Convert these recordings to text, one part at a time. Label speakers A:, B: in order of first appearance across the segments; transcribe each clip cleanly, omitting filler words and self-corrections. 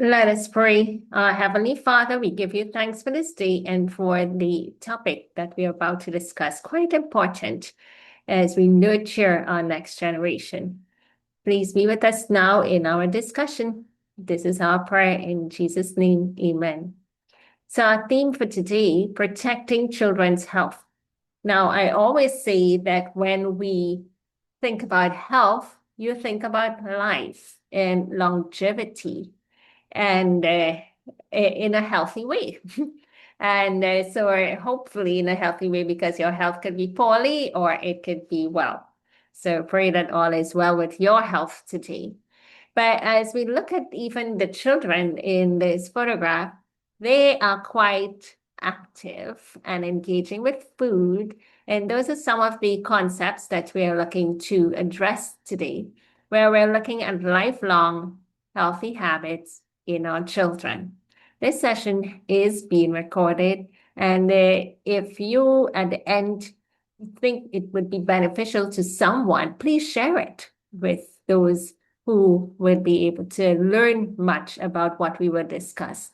A: Let us pray. Our Heavenly Father, we give you thanks for this day and for the topic that we are about to discuss. Quite important as we nurture our next generation. Please be with us now in our discussion. This is our prayer in Jesus' name. Amen. So, our theme for today, protecting children's health. Now, I always say that when we think about health, you think about life and longevity and in a healthy way. And so hopefully in a healthy way because your health could be poorly or it could be well. So pray that all is well with your health today. But as we look at even the children in this photograph, they are quite active and engaging with food. And those are some of the concepts that we are looking to address today, where we're looking at lifelong healthy habits in our children. This session is being recorded, and if you at the end think it would be beneficial to someone, please share it with those who will be able to learn much about what we will discuss.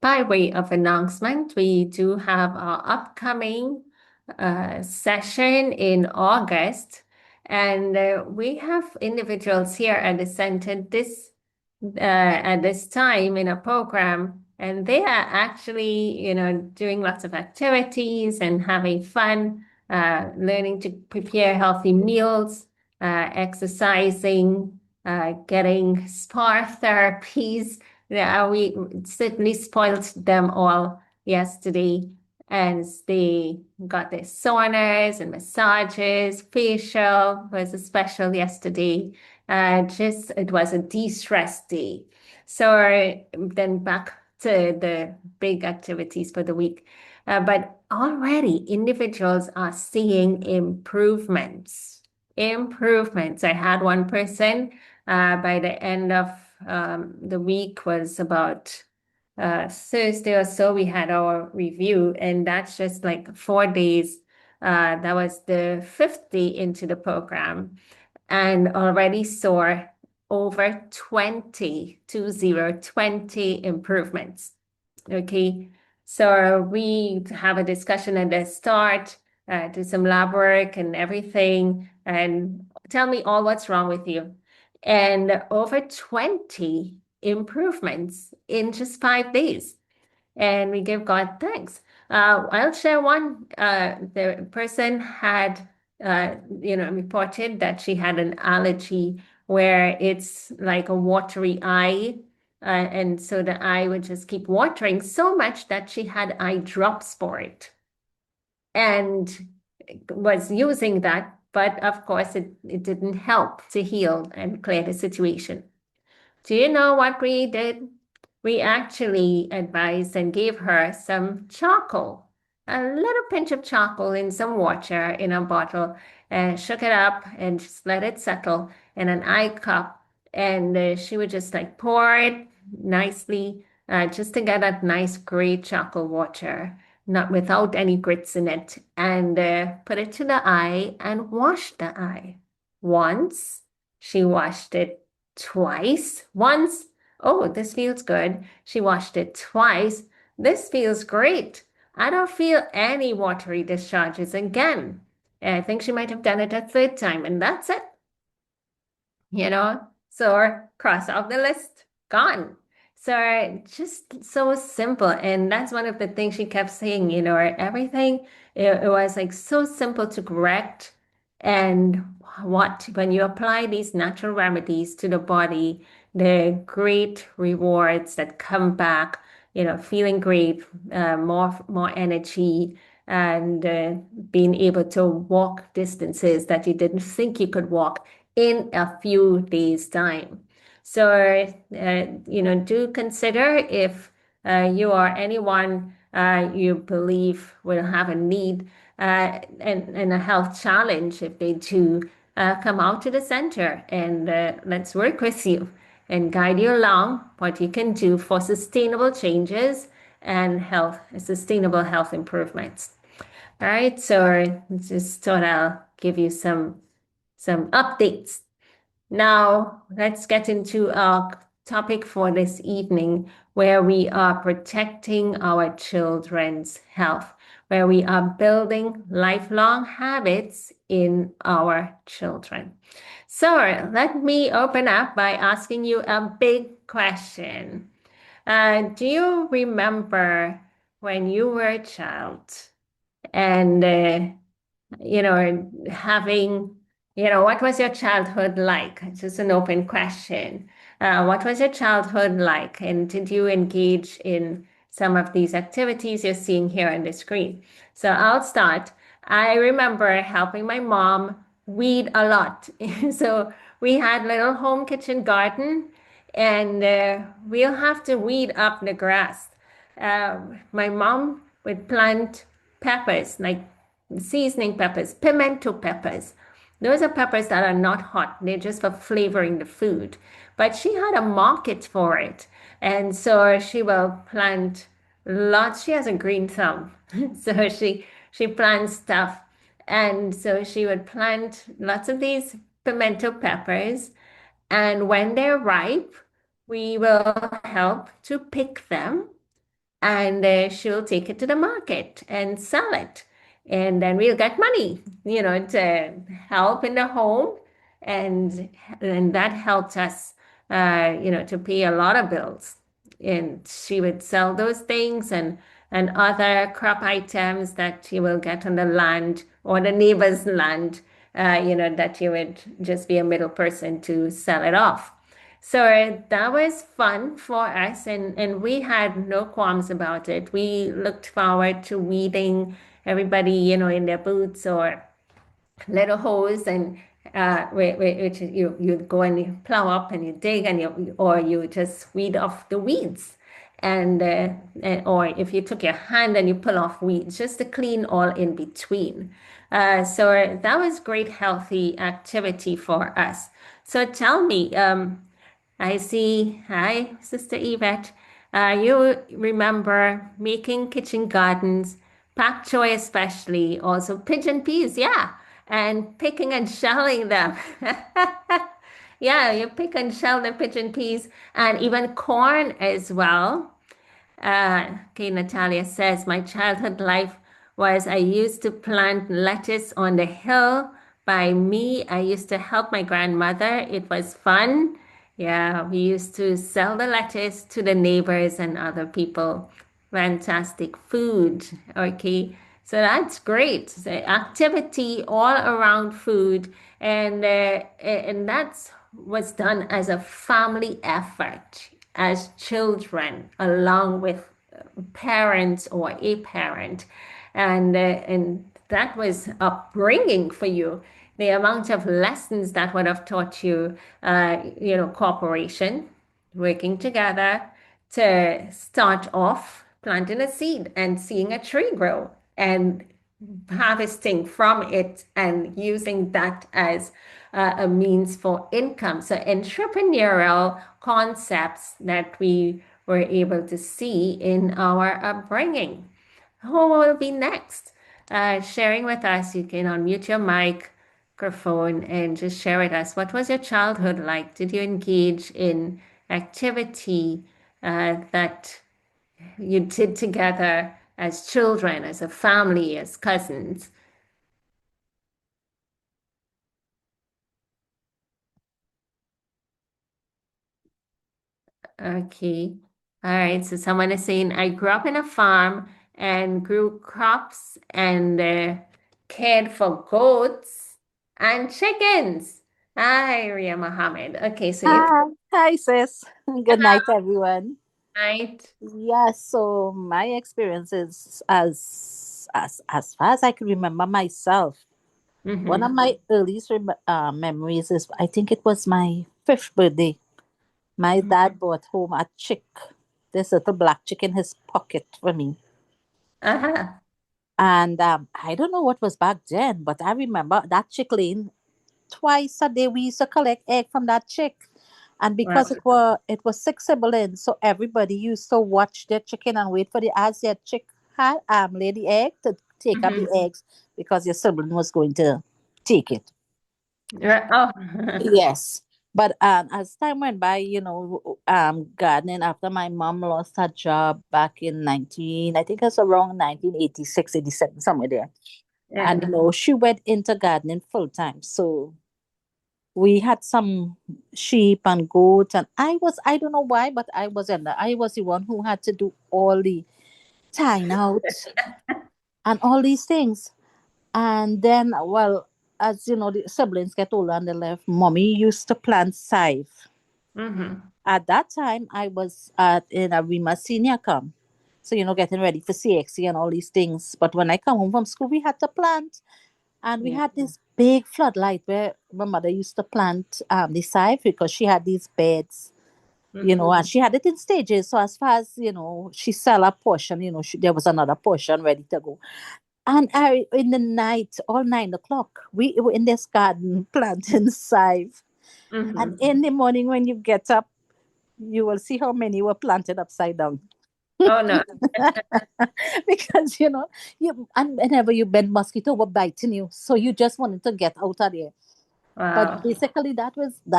A: By way of announcement, we do have our upcoming session in August, and we have individuals here at the center at this time in a program, and they are actually, doing lots of activities and having fun, learning to prepare healthy meals, exercising, getting spa therapies. Yeah, we certainly spoiled them all yesterday as they got their saunas and massages. Facial was a special yesterday. It was a de-stress day. So then back to the big activities for the week. But already individuals are seeing improvements. Improvements. I had one person by the end of the week was about Thursday or so, we had our review, and that's just like 4 days. That was the fifth day into the program, and already saw over 20 improvements. Okay, so we have a discussion at the start, do some lab work and everything, and tell me all what's wrong with you. And over 20 improvements in just 5 days. And we give God thanks. I'll share one. The person had, reported that she had an allergy where it's like a watery eye. And so the eye would just keep watering so much that she had eye drops for it and was using that. But of course, it didn't help to heal and clear the situation. Do you know what we did? We actually advised and gave her some charcoal, a little pinch of charcoal in some water in a bottle, and shook it up and just let it settle in an eye cup. And she would just like pour it nicely, just to get that nice gray charcoal water, not without any grits in it, and put it to the eye and wash the eye. Once she washed it twice. Once, oh, this feels good. She washed it twice. This feels great. I don't feel any watery discharges again. And I think she might have done it a third time, and that's it. So cross off the list, gone. So just so simple. And that's one of the things she kept saying, everything, it was like so simple to correct. And when you apply these natural remedies to the body, the great rewards that come back, feeling great, more energy, and being able to walk distances that you didn't think you could walk in a few days' time. So, do consider if you or anyone you believe will have a need and a health challenge, if they do, come out to the center and let's work with you and guide you along what you can do for sustainable changes and sustainable health improvements. All right, so just thought I'll give you some updates. Now, let's get into our topic for this evening, where we are protecting our children's health, where we are building lifelong habits in our children. So let me open up by asking you a big question. Do you remember when you were a child and having, what was your childhood like? It's just an open question. What was your childhood like? And did you engage in some of these activities you're seeing here on the screen? So I'll start. I remember helping my mom weed a lot. So we had little home kitchen garden, and we'll have to weed up the grass. My mom would plant peppers, like seasoning peppers, pimento peppers. Those are peppers that are not hot. They're just for flavoring the food. But she had a market for it. And so she will plant lots. She has a green thumb. So she plants stuff. And so she would plant lots of these pimento peppers. And when they're ripe, we will help to pick them, and she'll take it to the market and sell it. And then we'll get money, to help in the home. And that helped us, to pay a lot of bills. And she would sell those things and other crop items that you will get on the land or the neighbor's land, that you would just be a middle person to sell it off. So that was fun for us, and we had no qualms about it. We looked forward to weeding everybody, in their boots or little hose, and which you go and you plow up and you dig, and or you just weed off the weeds. Or if you took your hand and you pull off weeds, just to clean all in between. So that was great, healthy activity for us. So tell me, I see. Hi, Sister Yvette. You remember making kitchen gardens, pak choy especially, also pigeon peas, yeah, and picking and shelling them. Yeah, you pick and shell the pigeon peas and even corn as well. Okay, Natalia says, my childhood life was I used to plant lettuce on the hill by me. I used to help my grandmother. It was fun. Yeah, we used to sell the lettuce to the neighbors and other people. Fantastic food. Okay, so that's great. So activity all around food, and that's was done as a family effort, as children, along with parents or a parent, and that was upbringing for you. The amount of lessons that would have taught you, cooperation, working together to start off planting a seed and seeing a tree grow and harvesting from it and using that as a means for income. So entrepreneurial concepts that we were able to see in our upbringing. Who will be next? Sharing with us, you can unmute your microphone and just share with us, what was your childhood like? Did you engage in activity that you did together as children, as a family, as cousins? Okay. All right. So someone is saying, I grew up in a farm and grew crops and cared for goats and chickens. Hi, Ria Mohammed. Okay, so you
B: Hi, hi, sis. Good night, everyone.
A: right.
B: Yeah, so my experiences as far as I can remember myself, one of
A: Mm-hmm.
B: my earliest memories is I think it was my fifth birthday. My
A: Mm-hmm.
B: dad brought home a chick, this little black chick in his pocket for me.
A: Uh-huh.
B: And I don't know what was back then, but I remember that chick laying twice a day. We used to collect egg from that chick. And
A: Wow.
B: because it was six siblings, so everybody used to watch their chicken and wait for the as their chick had lay the egg to take up the
A: Mm-hmm.
B: eggs because your sibling was going to take it.
A: Right. Oh.
B: Yes. But as time went by, gardening after my mom lost her job back in 19, I think it was around 1986, 87, somewhere there. And,
A: Uh-huh.
B: she went into gardening full time. So we had some sheep and goats, and I don't know why, but I was the one who had to do all the tying out and all these things. And then, well, as you know, the siblings get older and they left, mommy used to plant scythe.
A: Mm-hmm.
B: At that time, I was in a Rima senior camp. So, getting ready for CXC and all these things. But when I come home from school, we had to plant. And we
A: Yeah.
B: had this big floodlight where my mother used to plant the scythe because she had these beds,
A: Mm-hmm.
B: and she had it in stages. So as far as, she sell a portion, there was another portion ready to go. And in the night, all 9 o'clock, we were in this garden planting scythe. And
A: Mm-hmm.
B: in the morning when you get up, you will see how many were planted upside down.
A: Oh no.
B: Because and whenever you bend, mosquito were biting you, so you just wanted to get out of there. But
A: Wow.
B: basically that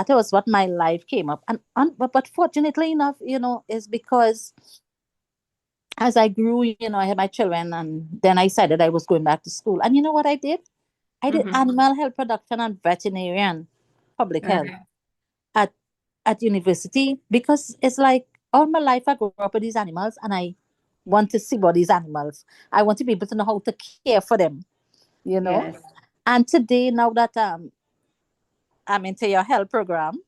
B: was what my life came up. But fortunately enough, is because as I grew, I had my children, and then I decided I was going back to school. And you know what I did? I did
A: Mm-hmm.
B: animal health production and veterinarian public health
A: Right.
B: at university, because it's like all my life I grew up with these animals, and I want to see about these animals. I want to be able to know how to care for them, you know.
A: Yes.
B: And today, now that I'm into your health program,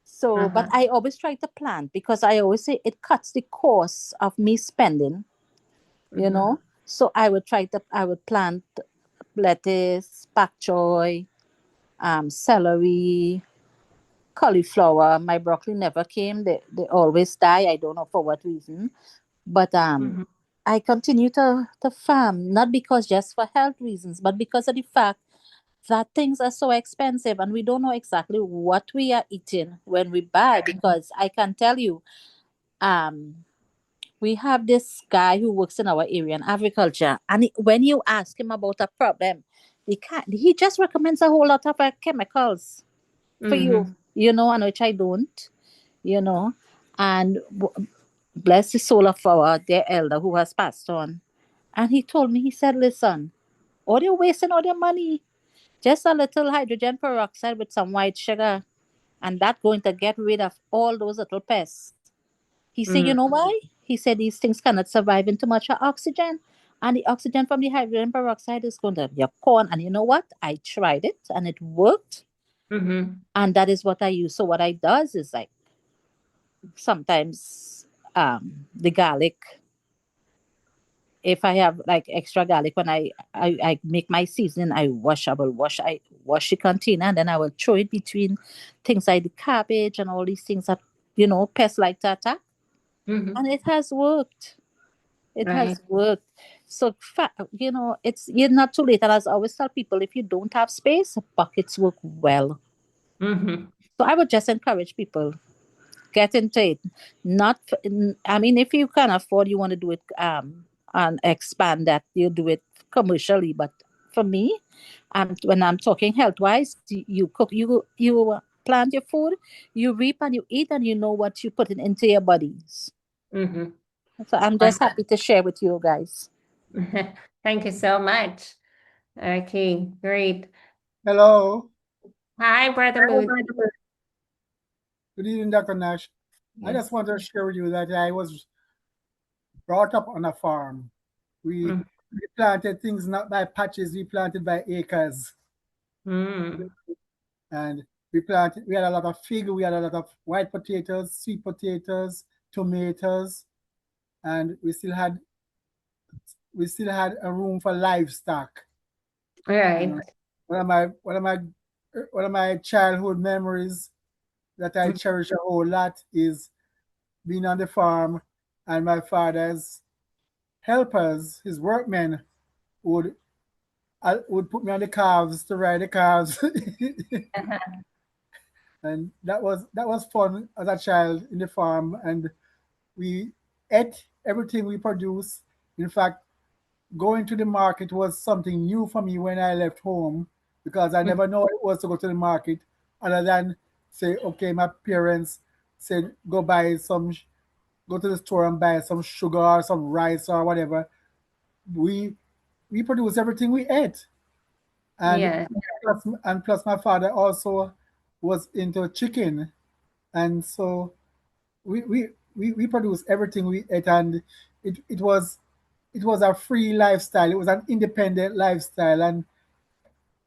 B: so but
A: Uh-huh.
B: I always try to plan, because I always say it cuts the cost of me spending, you
A: Mm-hmm.
B: know. So I would plant lettuce, pak choy, celery, cauliflower. My broccoli never came. They always die. I don't know for what reason. But
A: Mm-hmm.
B: I continue to farm, not because just for health reasons, but because of the fact that things are so expensive and we don't know exactly what we are eating when we buy. Because I can tell you, um, we have this guy who works in our area in agriculture, and when you ask him about a problem, he just recommends a whole lot of chemicals for you,
A: Mm-hmm.
B: and which I don't, you know. And bless the soul of our dear elder who has passed on. And he told me, he said, listen, all you're wasting all your money, just a little hydrogen peroxide with some white sugar, and that's going to get rid of all those little pests. He said, you know
A: Mm-hmm.
B: why? He said these things cannot survive in too much oxygen. And the oxygen from the hydrogen peroxide is going to your corn. And you know what? I tried it and it worked.
A: Mm-hmm.
B: And that is what I use. So what I does is, like, sometimes the garlic, if I have like extra garlic, when I make my seasoning, I wash the container, and then I will throw it between things like the cabbage and all these things that, pests like to attack.
A: Mm-hmm.
B: And it has worked. It
A: Right.
B: has worked. So, it's you're not too late. And as I always tell people, if you don't have space, buckets work well.
A: Mm-hmm.
B: So I would just encourage people, get into it. Not, I mean, if you can afford, you want to do it and expand that, you do it commercially. But for me, when I'm talking health wise, you cook, you plant your food, you reap and you eat, and you know what you put into your bodies.
A: Mm-hmm.
B: So I'm just happy to share with you guys.
A: Thank you so much. Okay, great.
C: Hello.
A: Hi, Brother Mood.
C: Good evening, Dr. Nash. I just
A: Yes.
C: want to share with you that I was brought up on a farm. We,
A: Mm-hmm.
C: we planted things not by patches, we planted by acres.
A: Mm-hmm.
C: And we had a lot of fig, we had a lot of white potatoes, sweet potatoes, tomatoes, and we still had a room for livestock.
A: All
C: You
A: right.
C: know, one of my childhood memories that I cherish a whole lot is being on the farm, and my father's helpers, his workmen, would put me on the calves to ride the calves,
A: Uh-huh.
C: and that was fun as a child in the farm. And we ate everything we produced. In fact, going to the market was something new for me when I left home, because I never know what it was to go to the market, other than say, okay, my parents said go buy some, go to the store and buy some sugar or some rice or whatever. We we produce everything we ate, and
A: Yeah,
C: plus my father also was into chicken, and so we produce everything we ate, and it was a free lifestyle. It was an independent lifestyle, and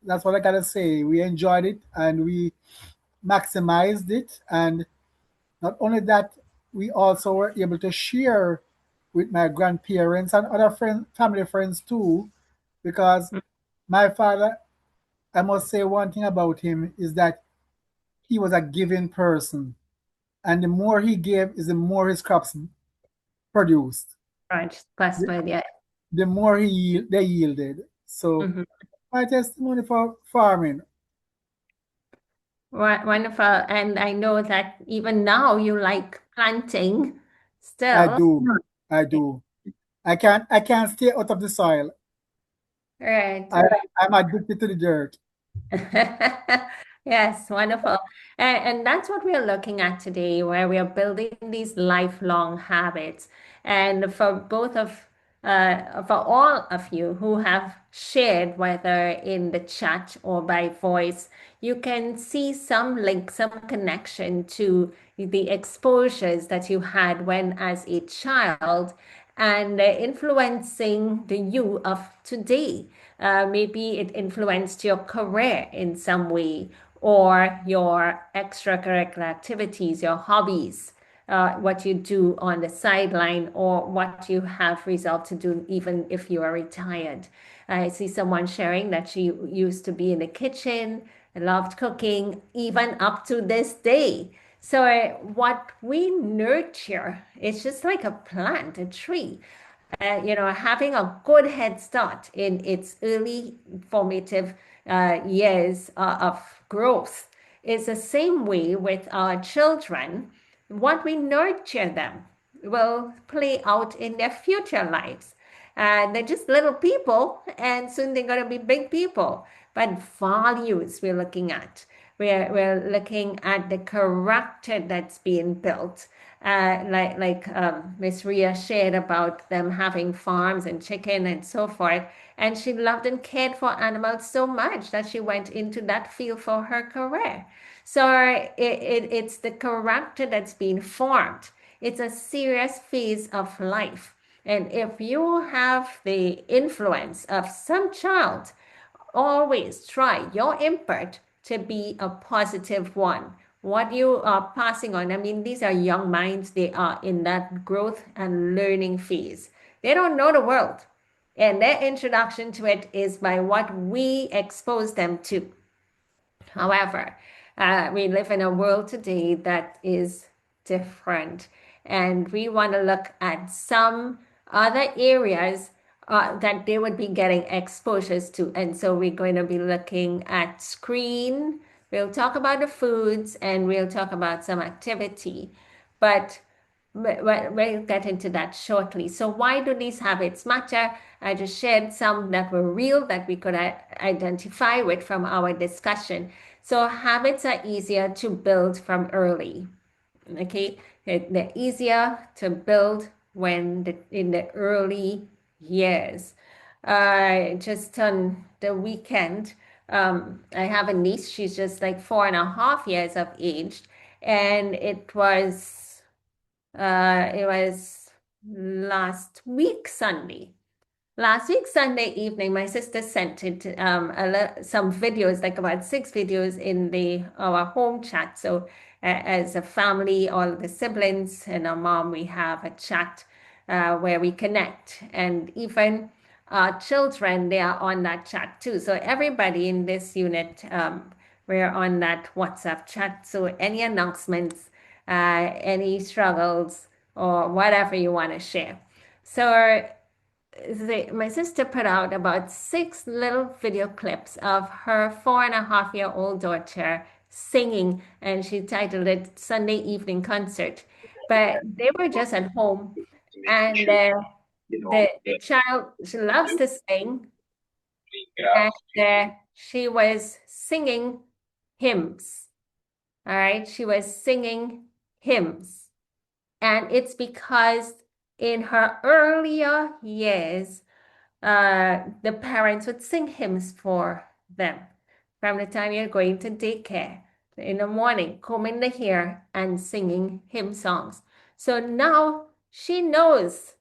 C: that's what I gotta say. We enjoyed it and we maximized it, and not only that, we also were able to share with my grandparents and other family friends too, because my father, I must say one thing about him is that he was a giving person, and the more he gave, is the more his crops produced.
A: right. Prospered, yeah.
C: The more they yielded. So
A: Mhm.
C: my testimony for farming,
A: Wonderful. And I know that even now you like planting
C: I
A: still.
C: do, I do. I can't stay out of the soil.
A: Right.
C: I, I'm addicted to the dirt.
A: Yes, wonderful. And that's what we are looking at today, where we are building these lifelong habits. And for for all of you who have shared, whether in the chat or by voice, you can see some link, some connection to the exposures that you had when as a child and influencing the you of today. Maybe it influenced your career in some way or your extracurricular activities, your hobbies, what you do on the sideline or what you have resolved to do even if you are retired. I see someone sharing that she used to be in the kitchen, loved cooking, even up to this day. So what we nurture is just like a plant, a tree. Having a good head start in its early formative years of growth is the same way with our children. What we nurture them will play out in their future lives. They're just little people, and soon they're going to be big people. But values we're looking at. We're looking at the character that's being built. Like Miss Ria shared about them having farms and chicken and so forth. And she loved and cared for animals so much that she went into that field for her career. So it's the character that's being formed. It's a serious phase of life. And if you have the influence of some child, always try your input to be a positive one. What you are passing on, I mean, these are young minds, they are in that growth and learning phase. They don't know the world. And their introduction to it is by what we expose them to. However, we live in a world today that is different, and we want to look at some other areas that they would be getting exposures to. And so we're going to be looking at screen. We'll talk about the foods and we'll talk about some activity. But we'll get into that shortly. So why do these habits matter? I just shared some that were real that we could identify with from our discussion. So habits are easier to build from early. Okay, they're easier to build in the early years. Just on the weekend, I have a niece. She's just like 4.5 years of age, and it was last week Sunday. Last week, Sunday evening, my sister sent it some videos, like about 6 videos in the our home chat. So, as a family, all the siblings and our mom, we have a chat where we connect, and even our children, they are on that chat too. So everybody in this unit, we're on that WhatsApp chat. So any announcements, any struggles, or whatever you want to share. So my sister put out about 6 little video clips of her 4.5-year-old daughter singing, and she titled it Sunday Evening Concert. But they were just at home, and the child, she loves to sing, and she was singing hymns. All right. She was singing hymns. And it's because in her earlier years, the parents would sing hymns for them from the time you're going to daycare in the morning, combing the hair and singing hymn songs. So now she knows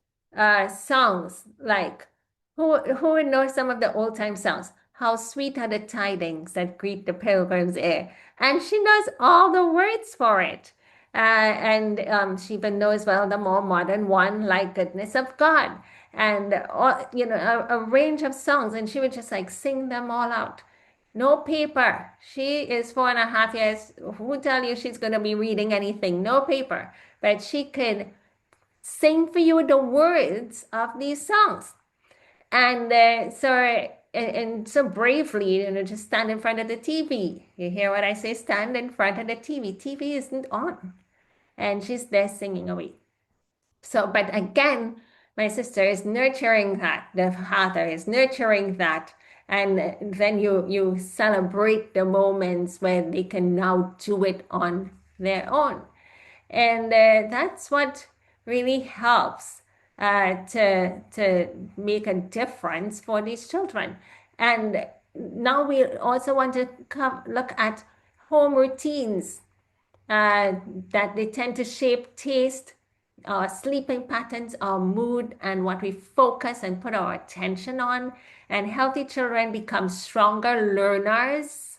A: songs like who would know some of the old time songs? How sweet are the tidings that greet the pilgrim's ear. And she knows all the words for it. And she even knows well the more modern one, like Goodness of God and a range of songs, and she would just like sing them all out. No paper. She is 4.5 years. Who tell you she's going to be reading anything? No paper, but she could sing for you the words of these songs. And so bravely, just stand in front of the TV. You hear what I say? Stand in front of the TV. TV isn't on, and she's there singing away. So, but again, my sister is nurturing that. The father is nurturing that. And then you celebrate the moments where they can now do it on their own. And that's what really helps to make a difference for these children. And now we also want to look at home routines uh, that they tend to shape taste, our sleeping patterns, our mood, and what we focus and put our attention on. And healthy children become stronger learners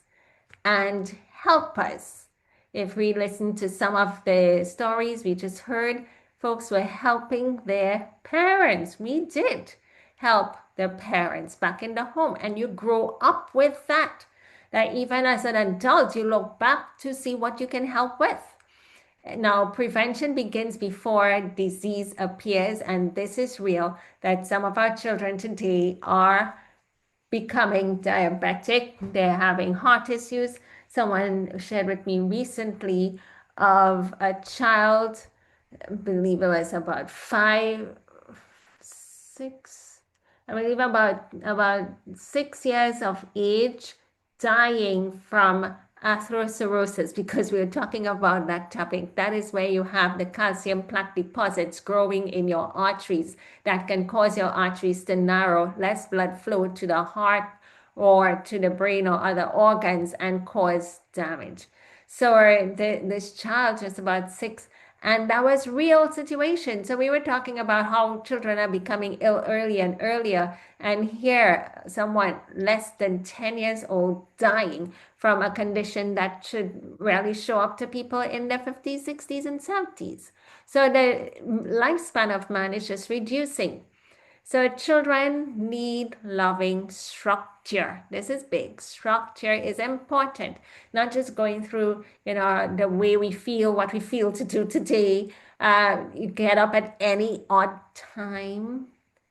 A: and helpers. If we listen to some of the stories we just heard, folks were helping their parents. We did help their parents back in the home, and you grow up with that. That even as an adult, you look back to see what you can help with. Now, prevention begins before disease appears, and this is real that some of our children today are becoming diabetic, they're having heart issues. Someone shared with me recently of a child, I believe it was about 6, I believe about 6 years of age, dying from atherosclerosis, because we are talking about that topic. That is where you have the calcium plaque deposits growing in your arteries that can cause your arteries to narrow, less blood flow to the heart or to the brain or other organs, and cause damage. So this child was about 6, and that was real situation. So we were talking about how children are becoming ill early and earlier. And here, someone less than 10 years old dying from a condition that should rarely show up to people in their 50s, 60s, and 70s. So the lifespan of man is just reducing. So children need loving structure. This is big. Structure is important. Not just going through, the way we feel, what we feel to do today. You get up at any odd time.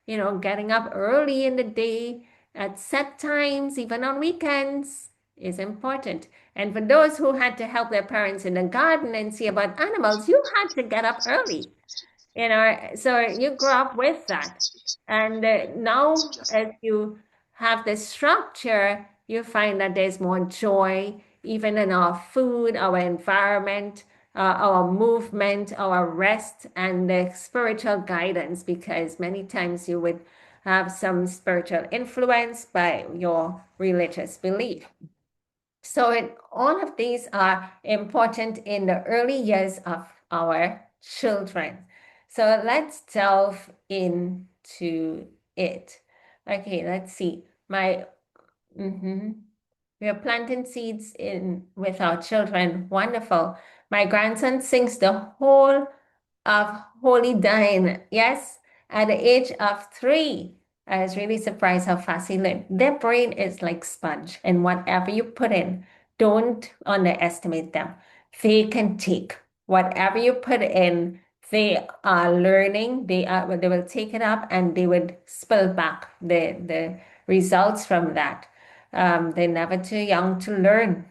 A: Getting up early in the day at set times, even on weekends, is important. And for those who had to help their parents in the garden and see about animals, you had to get up early. So you grew up with that. And now, as you have the structure, you find that there's more joy, even in our food, our environment, our movement, our rest, and the spiritual guidance, because many times you would have some spiritual influence by your religious belief. So all of these are important in the early years of our children. So let's delve into it. Okay, let's see. We are planting seeds in with our children. Wonderful. My grandson sings the whole of Holy Dine. Yes, at the age of 3. I was really surprised how fast he learned. Their brain is like sponge, and whatever you put in, don't underestimate them. They can take whatever you put in. They are learning. They will take it up, and they would spill back the results from that. They're never too young to learn.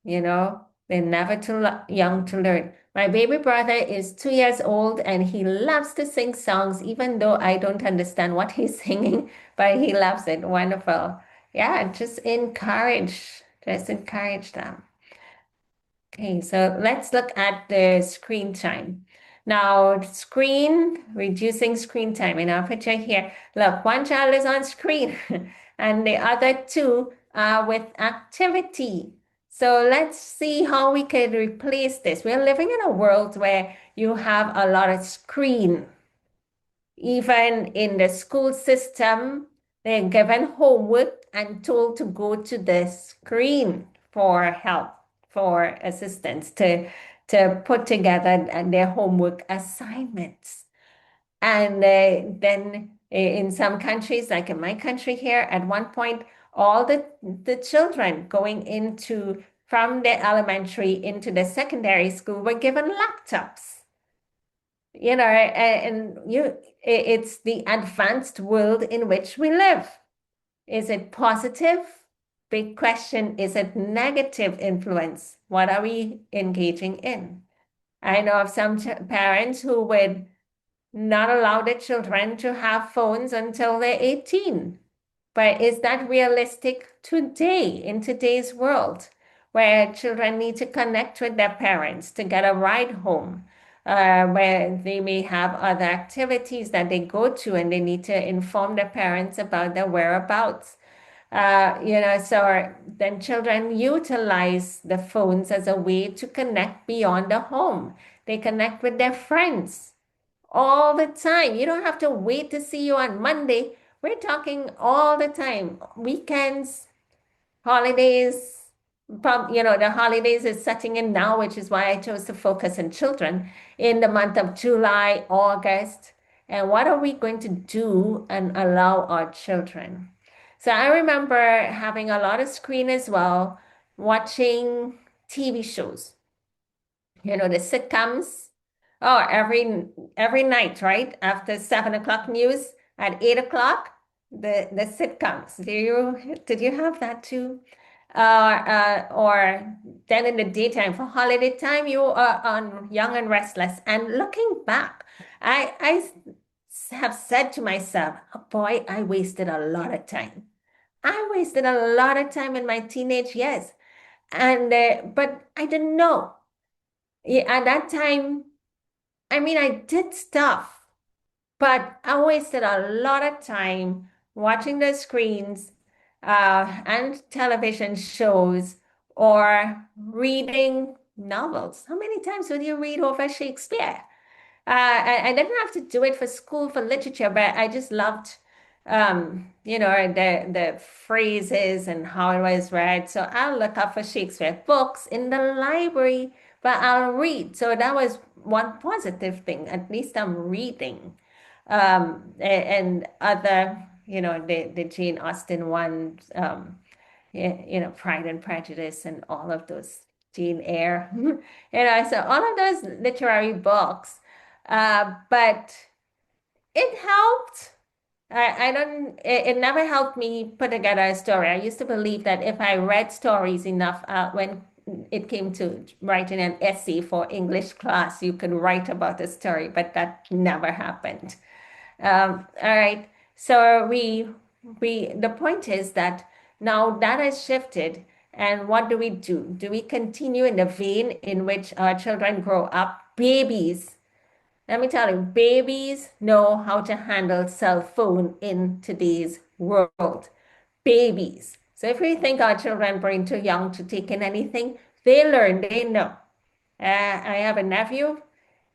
A: They're never too young to learn. My baby brother is 2 years old, and he loves to sing songs, even though I don't understand what he's singing, but he loves it. Wonderful. Yeah, just encourage them. Okay, so let's look at the screen time. Now, reducing screen time in our picture here. Look, one child is on screen and the other two are with activity. So let's see how we could replace this. We're living in a world where you have a lot of screen. Even in the school system, they're given homework and told to go to the screen for help, for assistance to put together their homework assignments. And then in some countries, like in my country here, at one point, all the children going into from the elementary into the secondary school were given laptops. It's the advanced world in which we live. Is it positive? Big question. Is it negative influence? What are we engaging in? I know of some parents who would not allow their children to have phones until they're 18. But is that realistic today, in today's world, where children need to connect with their parents to get a ride home, where they may have other activities that they go to and they need to inform their parents about their whereabouts? So then children utilize the phones as a way to connect beyond the home. They connect with their friends all the time. You don't have to wait to see you on Monday. We're talking all the time. Weekends, holidays. The holidays is setting in now, which is why I chose to focus on children in the month of July, August. And what are we going to do and allow our children? So I remember having a lot of screen as well, watching TV shows, the sitcoms. Oh, every night, right? After 7 o'clock news at 8 o'clock, the sitcoms. Did you have that too? Or then in the daytime for holiday time, you are on Young and Restless. And looking back, I have said to myself, oh boy, I wasted a lot of time. I wasted a lot of time in my teenage years, and but I didn't know. Yeah, at that time, I mean, I did stuff, but I wasted a lot of time watching the screens and television shows or reading novels. How many times would you read over Shakespeare? I didn't have to do it for school for literature, but I just loved, the phrases and how it was read. So I'll look up for Shakespeare books in the library, but I'll read. So that was one positive thing. At least I'm reading. And other, the Jane Austen ones, Pride and Prejudice and all of those, Jane Eyre, so all of those literary books. But it helped. I don't, it never helped me put together a story. I used to believe that if I read stories enough, when it came to writing an essay for English class, you could write about a story, but that never happened. All right. So the point is that now that has shifted. And what do we do? Do we continue in the vein in which our children grow up? Babies, let me tell you, babies know how to handle cell phone in today's world. Babies. So if we think our children are too young to take in anything, they learn, they know. I have a nephew,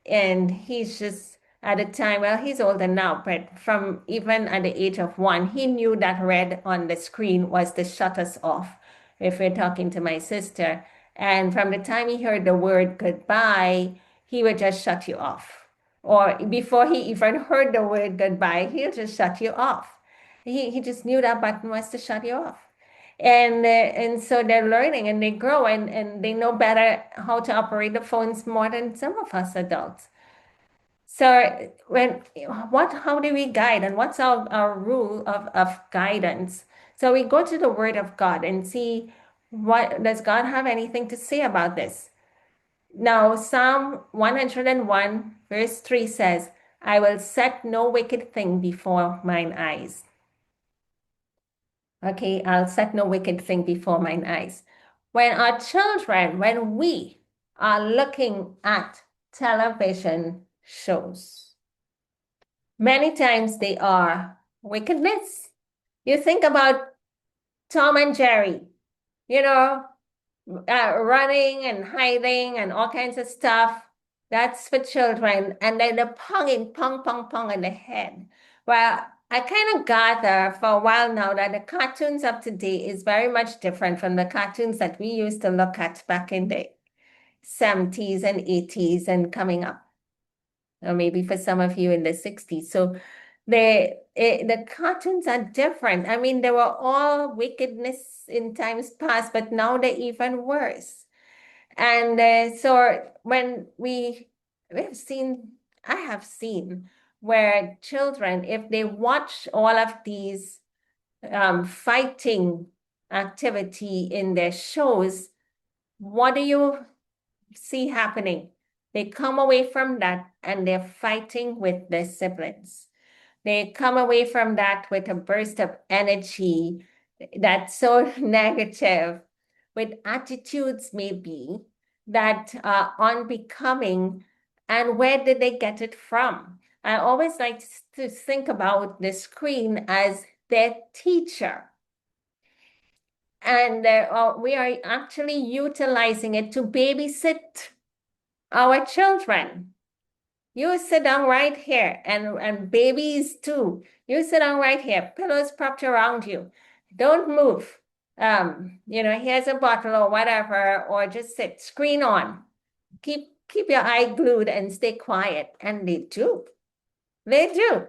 A: and he's just at a time, well, he's older now, but from even at the age of 1, he knew that red on the screen was to shut us off if we're talking to my sister. And from the time he heard the word goodbye, he would just shut you off. Or before he even heard the word goodbye, he'll just shut you off. He just knew that button was to shut you off. And so they're learning and they grow and they know better how to operate the phones more than some of us adults. So how do we guide and what's our rule of guidance? So we go to the Word of God and see, what does God have anything to say about this? Now, Psalm 101 verse 3 says, I will set no wicked thing before mine eyes. Okay, I'll set no wicked thing before mine eyes. When our children, when we are looking at television shows. Many times they are wickedness. You think about Tom and Jerry, you know, running and hiding and all kinds of stuff. That's for children. And then the ponging, pong, pong, pong in the head. Well, I kind of gather for a while now that the cartoons of today is very much different from the cartoons that we used to look at back in the 70s and 80s and coming up, or maybe for some of you in the 60s. So the cartoons are different. I mean, they were all wickedness in times past, but now they're even worse. And so when we've seen, I have seen where children, if they watch all of these fighting activity in their shows, what do you see happening? They come away from that and they're fighting with their siblings. They come away from that with a burst of energy that's so negative, with attitudes maybe that are unbecoming. And where did they get it from? I always like to think about the screen as their teacher. And we are actually utilizing it to babysit our children. You sit down right here, and babies too. You sit down right here, pillows propped around you. Don't move. Here's a bottle or whatever, or just sit, screen on. Keep your eye glued and stay quiet. And they do. They do.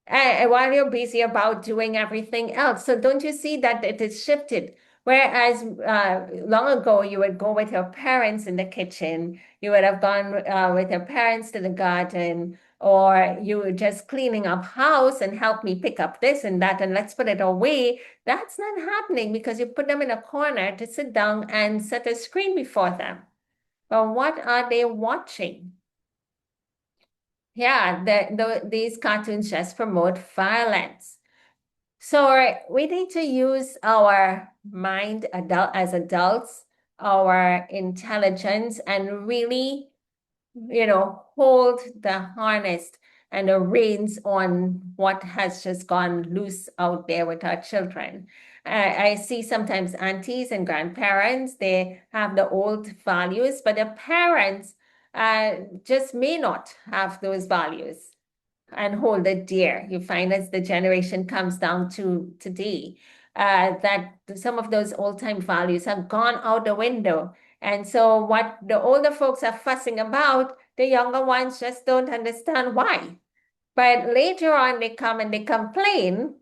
A: And while you're busy about doing everything else. So don't you see that it is shifted? Whereas long ago, you would go with your parents in the kitchen, you would have gone with your parents to the garden, or you were just cleaning up house and help me pick up this and that, and let's put it away. That's not happening because you put them in a corner to sit down and set a screen before them. But what are they watching? Yeah, these cartoons just promote violence. So we need to use our mind as adults, our intelligence, and really, hold the harness and the reins on what has just gone loose out there with our children. I see sometimes aunties and grandparents, they have the old values, but the parents just may not have those values and hold it dear. You find as the generation comes down to today, that some of those old-time values have gone out the window. And so what the older folks are fussing about, the younger ones just don't understand why. But later on, they come and they complain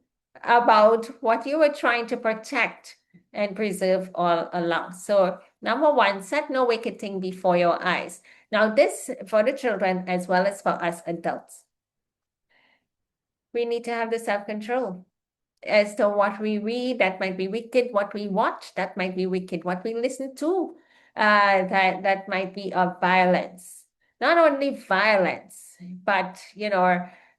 A: about what you were trying to protect and preserve all along. So number one, set no wicked thing before your eyes. Now this for the children as well as for us adults. We need to have the self-control as to what we read, that might be wicked, what we watch, that might be wicked, what we listen to, that might be of violence. Not only violence, but,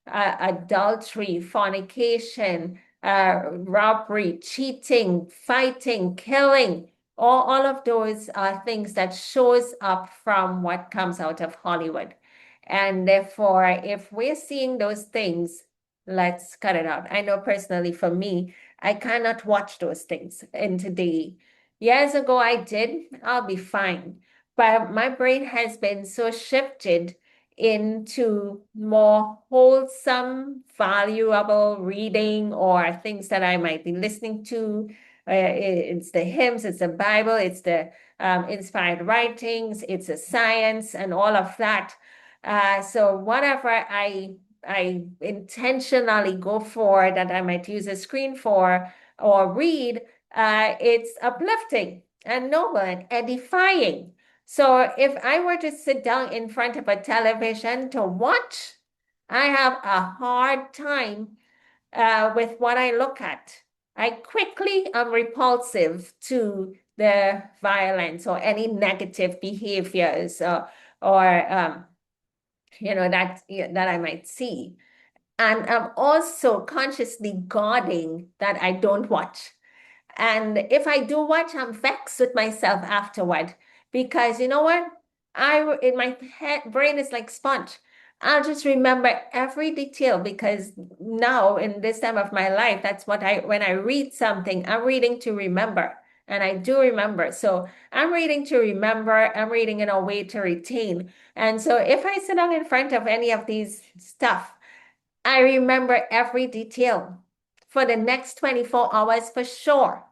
A: adultery, fornication, robbery, cheating, fighting, killing. All of those are things that shows up from what comes out of Hollywood. And therefore, if we're seeing those things, let's cut it out. I know personally for me, I cannot watch those things in today. Years ago, I did, I'll be fine. But my brain has been so shifted into more wholesome, valuable reading or things that I might be listening to. It's the hymns, it's the Bible, it's the inspired writings, it's the science and all of that. So whatever I intentionally go for that I might use a screen for or read, it's uplifting and noble and edifying. So if I were to sit down in front of a television to watch, I have a hard time with what I look at. I quickly am repulsive to the violence or any negative behaviors or that I might see. And I'm also consciously guarding that I don't watch. And if I do watch, I'm vexed with myself afterward because you know what? in my head, brain is like sponge. I'll just remember every detail because now in this time of my life, that's what when I read something, I'm reading to remember. And I do remember. So I'm reading to remember, I'm reading in a way to retain. And so if I sit down in front of any of these stuff, I remember every detail for the next 24 hours for sure.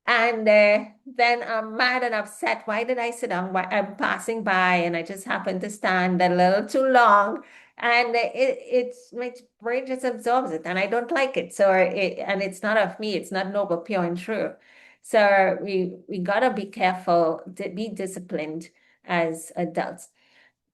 A: And then I'm mad and upset. Why did I sit down? Why I'm passing by and I just happened to stand a little too long. And it's my brain just absorbs it and I don't like it. So and it's not of me, it's not noble, pure, and true. So we gotta be careful, to be disciplined as adults.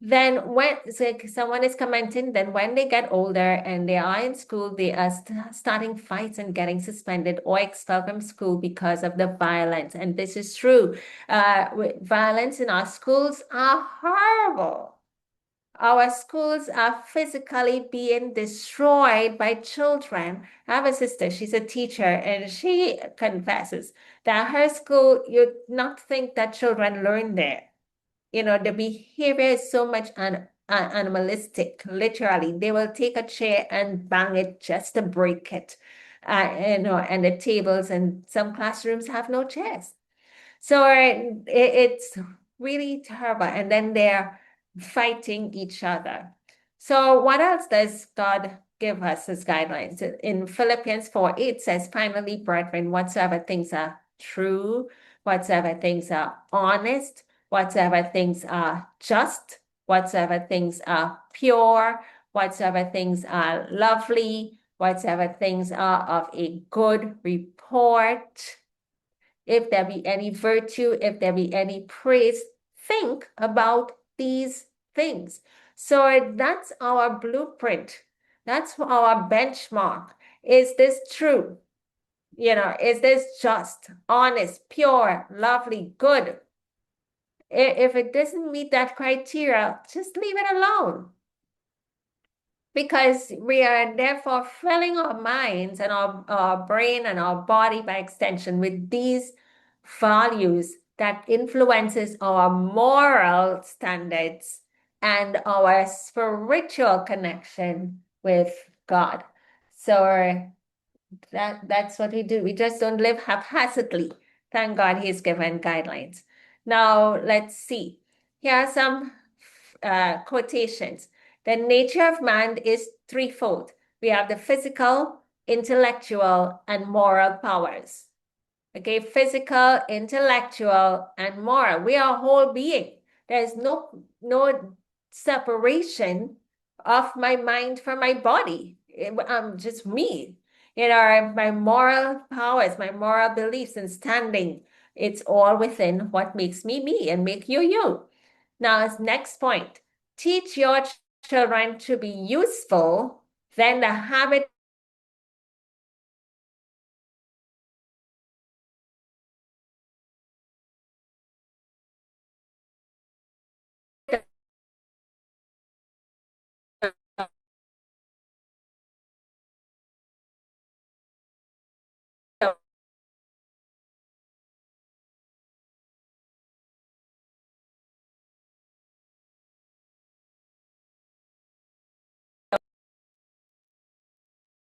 A: Then when so someone is commenting, then when they get older and they are in school, they are starting fights and getting suspended or expelled from school because of the violence. And this is true. Violence in our schools are horrible. Our schools are physically being destroyed by children. I have a sister, she's a teacher, and she confesses that her school, you'd not think that children learn there. The behavior is so much animalistic, literally. They will take a chair and bang it just to break it. And the tables and some classrooms have no chairs. So it's really terrible. And then they're fighting each other. So what else does God give us as guidelines? In Philippians 4:8 says, finally, brethren, whatsoever things are true, whatsoever things are honest, whatsoever things are just, whatsoever things are pure, whatsoever things are lovely, whatsoever things are of a good report, if there be any virtue, if there be any praise, think about these things. So that's our blueprint. That's our benchmark. Is this true? Is this just, honest, pure, lovely, good? If it doesn't meet that criteria, just leave it alone. Because we are therefore filling our minds and our brain and our body by extension with these values that influences our moral standards and our spiritual connection with God. So that's what we do. We just don't live haphazardly. Thank God he's given guidelines. Now let's see. Here are some quotations. The nature of man is threefold. We have the physical, intellectual, and moral powers. Okay, physical, intellectual, and moral. We are a whole being. There's no separation of my mind from my body. I'm just me. My moral powers, my moral beliefs and standing, it's all within what makes me me and make you you. Now, next point. Teach your children to be useful, then the habit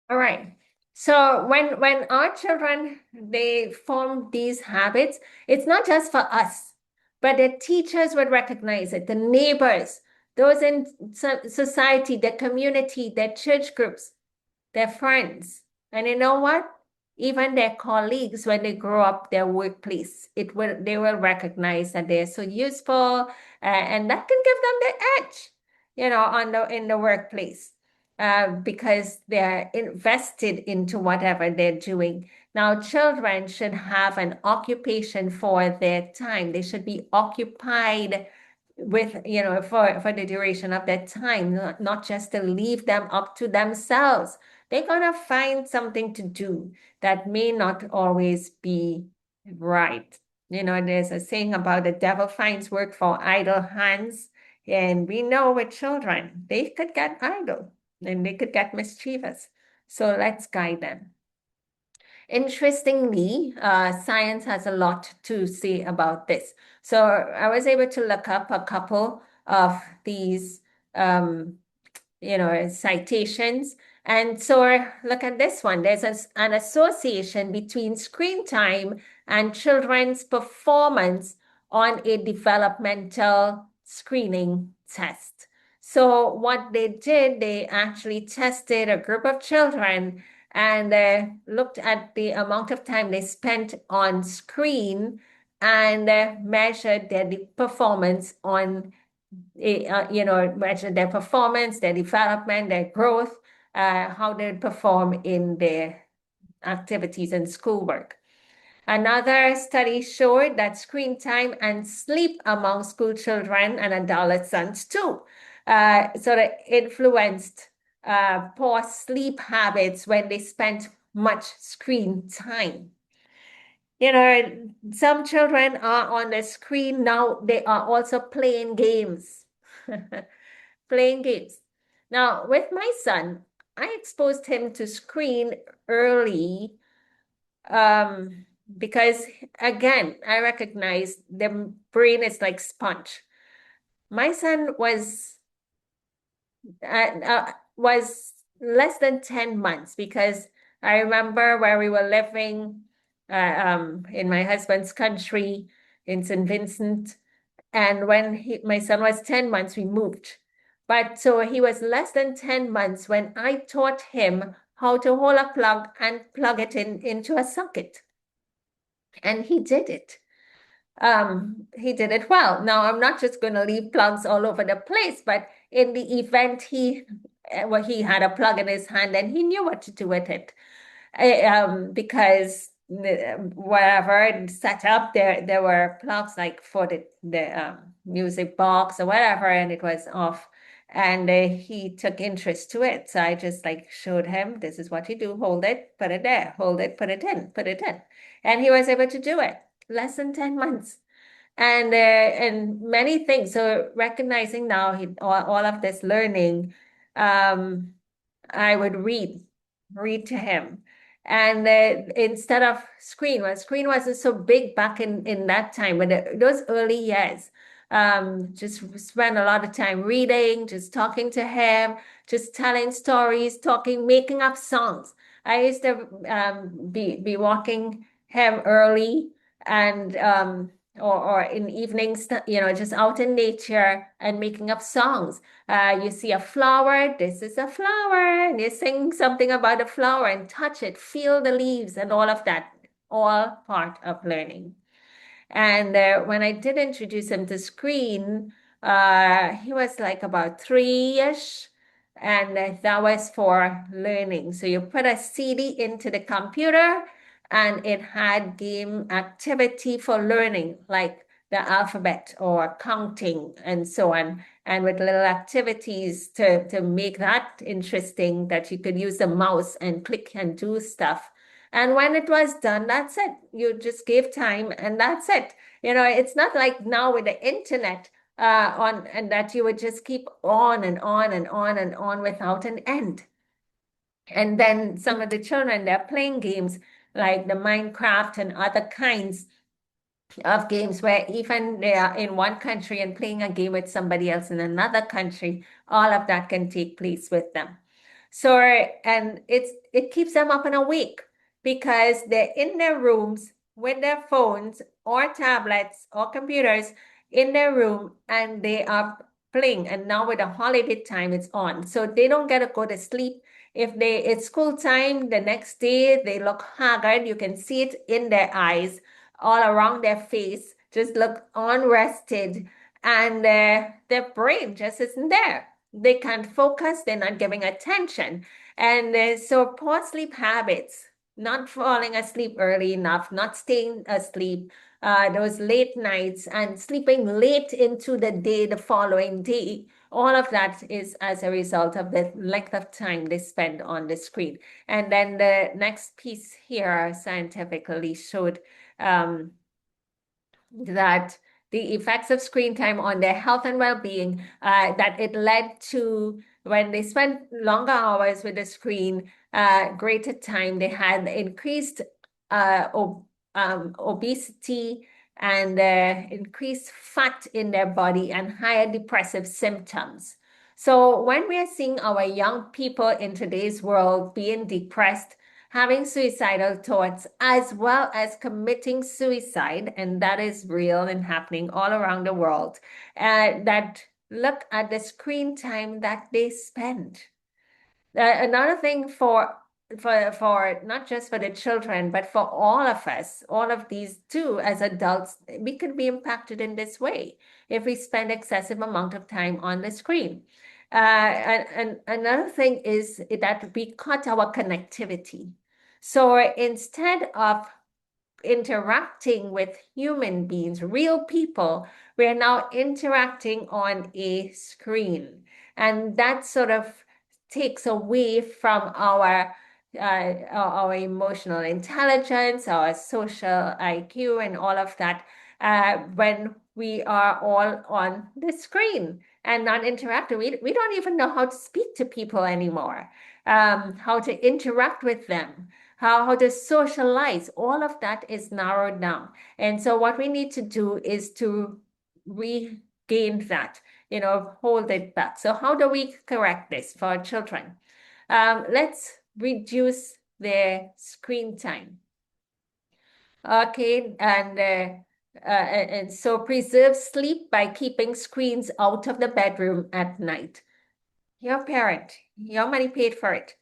A: All right. So when our children they form these habits, it's not just for us, but the teachers would recognize it, the neighbors, those in society, the community, their church groups, their friends. And you know what? Even their colleagues, when they grow up their workplace, they will recognize that they're so useful, and that can give them the edge, in the workplace, because they're invested into whatever they're doing. Now, children should have an occupation for their time. They should be occupied with, for the duration of their time, not just to leave them up to themselves. They're gonna find something to do that may not always be right. There's a saying about the devil finds work for idle hands. And we know with children, they could get idle and they could get mischievous. So let's guide them. Interestingly, science has a lot to say about this. So I was able to look up a couple of these citations. And so look at this one. There's an association between screen time and children's performance on a developmental screening test. So what they did, they actually tested a group of children and looked at the amount of time they spent on screen and measured their performance on measure their performance, their development, their growth, how they perform in their activities and schoolwork. Another study showed that screen time and sleep among school children and adolescents too sort of influenced poor sleep habits when they spent much screen time. Some children are on the screen now, they are also playing games. Playing games. Now, with my son, I exposed him to screen early because, again, I recognize the brain is like sponge. My son was less than 10 months because I remember where we were living in my husband's country in St. Vincent. And when my son was 10 months, we moved. But so he was less than 10 months when I taught him how to hold a plug and plug it into a socket. And he did it. He did it well. Now, I'm not just going to leave plugs all over the place, but in the event he had a plug in his hand and he knew what to do with it. Because whatever set up there were plugs like for the music box or whatever, and it was off. And he took interest to it. So I just like showed him, this is what you do. Hold it, put it there. Hold it, put it in, put it in. And he was able to do it. Less than 10 months. And many things. So recognizing now all of this learning, I would read to him. And instead of screen, well, screen wasn't so big back in that time, but those early years, just spend a lot of time reading, just talking to him, just telling stories, talking, making up songs. I used to be walking him early and or in evenings, just out in nature and making up songs. You see a flower, this is a flower, and you sing something about a flower and touch it, feel the leaves and all of that, all part of learning. And when I did introduce him to screen, he was like about 3-ish, and that was for learning. So you put a CD into the computer, and it had game activity for learning, like the alphabet or counting and so on, and with little activities to make that interesting that you could use the mouse and click and do stuff. And when it was done, that's it. You just gave time and that's it. It's not like now with the internet and that you would just keep on and on and on and on without an end. And then some of the children, they're playing games like the Minecraft and other kinds of games where even they are in one country and playing a game with somebody else in another country, all of that can take place with them. So, and it keeps them up and awake because they're in their rooms with their phones or tablets or computers in their room and they are playing. And now with the holiday time, it's on. So they don't get to go to sleep. If it's school time, the next day they look haggard. You can see it in their eyes, all around their face, just look unrested, and their brain just isn't there. They can't focus, they're not giving attention. And so poor sleep habits, not falling asleep early enough, not staying asleep, those late nights and sleeping late into the day, the following day, all of that is as a result of the length of time they spend on the screen. And then the next piece here scientifically showed that the effects of screen time on their health and well-being, that it led to when they spent longer hours with the screen, greater time, they had increased obesity and increased fat in their body and higher depressive symptoms. So when we are seeing our young people in today's world being depressed, having suicidal thoughts, as well as committing suicide, and that is real and happening all around the world, that look at the screen time that they spend. Another thing for not just for the children, but for all of us, all of these too, as adults, we could be impacted in this way if we spend excessive amount of time on the screen. And another thing is that we cut our connectivity. So instead of interacting with human beings, real people, we are now interacting on a screen. And that sort of takes away from our emotional intelligence, our social IQ, and all of that when we are all on the screen and not interacting. We don't even know how to speak to people anymore, how to interact with them, how to socialize. All of that is narrowed down. And so what we need to do is to regain that, hold it back. So how do we correct this for our children? Let's reduce their screen time. Okay, and so preserve sleep by keeping screens out of the bedroom at night. Your parent, your money paid for it.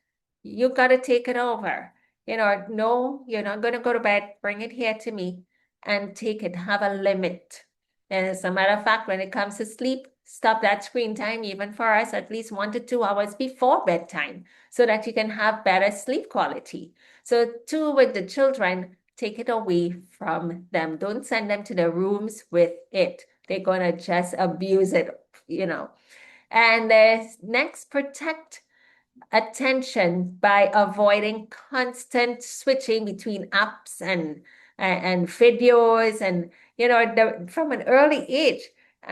A: You got to take it over. No, you're not going to go to bed. Bring it here to me and take it. Have a limit. And as a matter of fact, when it comes to sleep, stop that screen time, even for us, at least 1 to 2 hours before bedtime, so that you can have better sleep quality. So, two, with the children, take it away from them. Don't send them to their rooms with it. They're going to just abuse it. And next, protect attention by avoiding constant switching between apps and videos, and from an early age.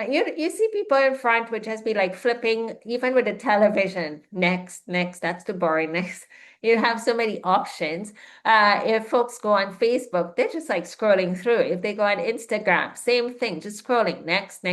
A: You see people in front would just be like flipping, even with the television. Next, that's too boring. Next, you have so many options. If folks go on Facebook, they're just like scrolling through. If they go on Instagram, same thing, just scrolling. Next.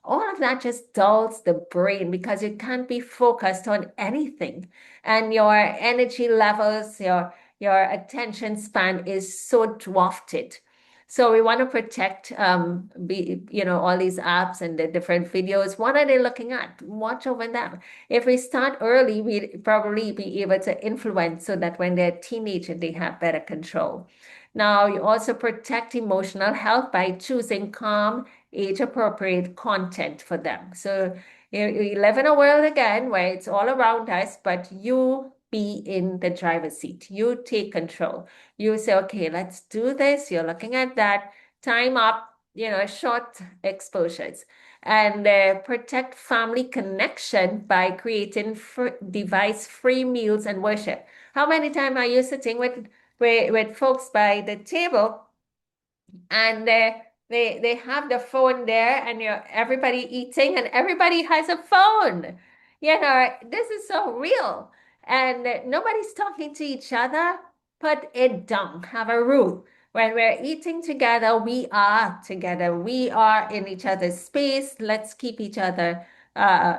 A: All of that just dulls the brain because you can't be focused on anything. And your energy levels, your attention span is so dwarfed. So we want to protect all these apps and the different videos. What are they looking at? Watch over them. If we start early, we'd probably be able to influence so that when they're teenagers, they have better control. Now, you also protect emotional health by choosing calm, age-appropriate content for them. So you live in a world again where it's all around us, but you be in the driver's seat. You take control. You say, okay, let's do this. You're looking at that. Time up, short exposures. And protect family connection by creating device-free meals and worship. How many times are you sitting with folks by the table and they have the phone there and everybody eating and everybody has a phone. This is so real. And nobody's talking to each other. Put it down. Have a rule. When we're eating together, we are together. We are in each other's space. Let's keep each other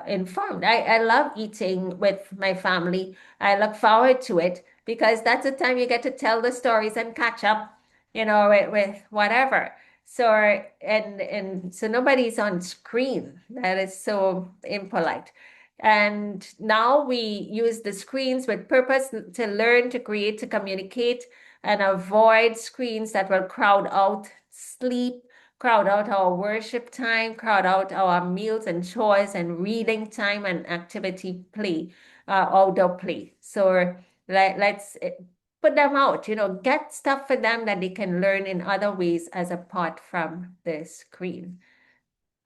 A: informed. I love eating with my family. I look forward to it because that's the time you get to tell the stories and catch up, with whatever. So and so nobody's on screen. That is so impolite. And now we use the screens with purpose to learn, to create, to communicate, and avoid screens that will crowd out sleep, crowd out our worship time, crowd out our meals and chores and reading time and activity play, outdoor play. So let's put them out, get stuff for them that they can learn in other ways as apart from the screen.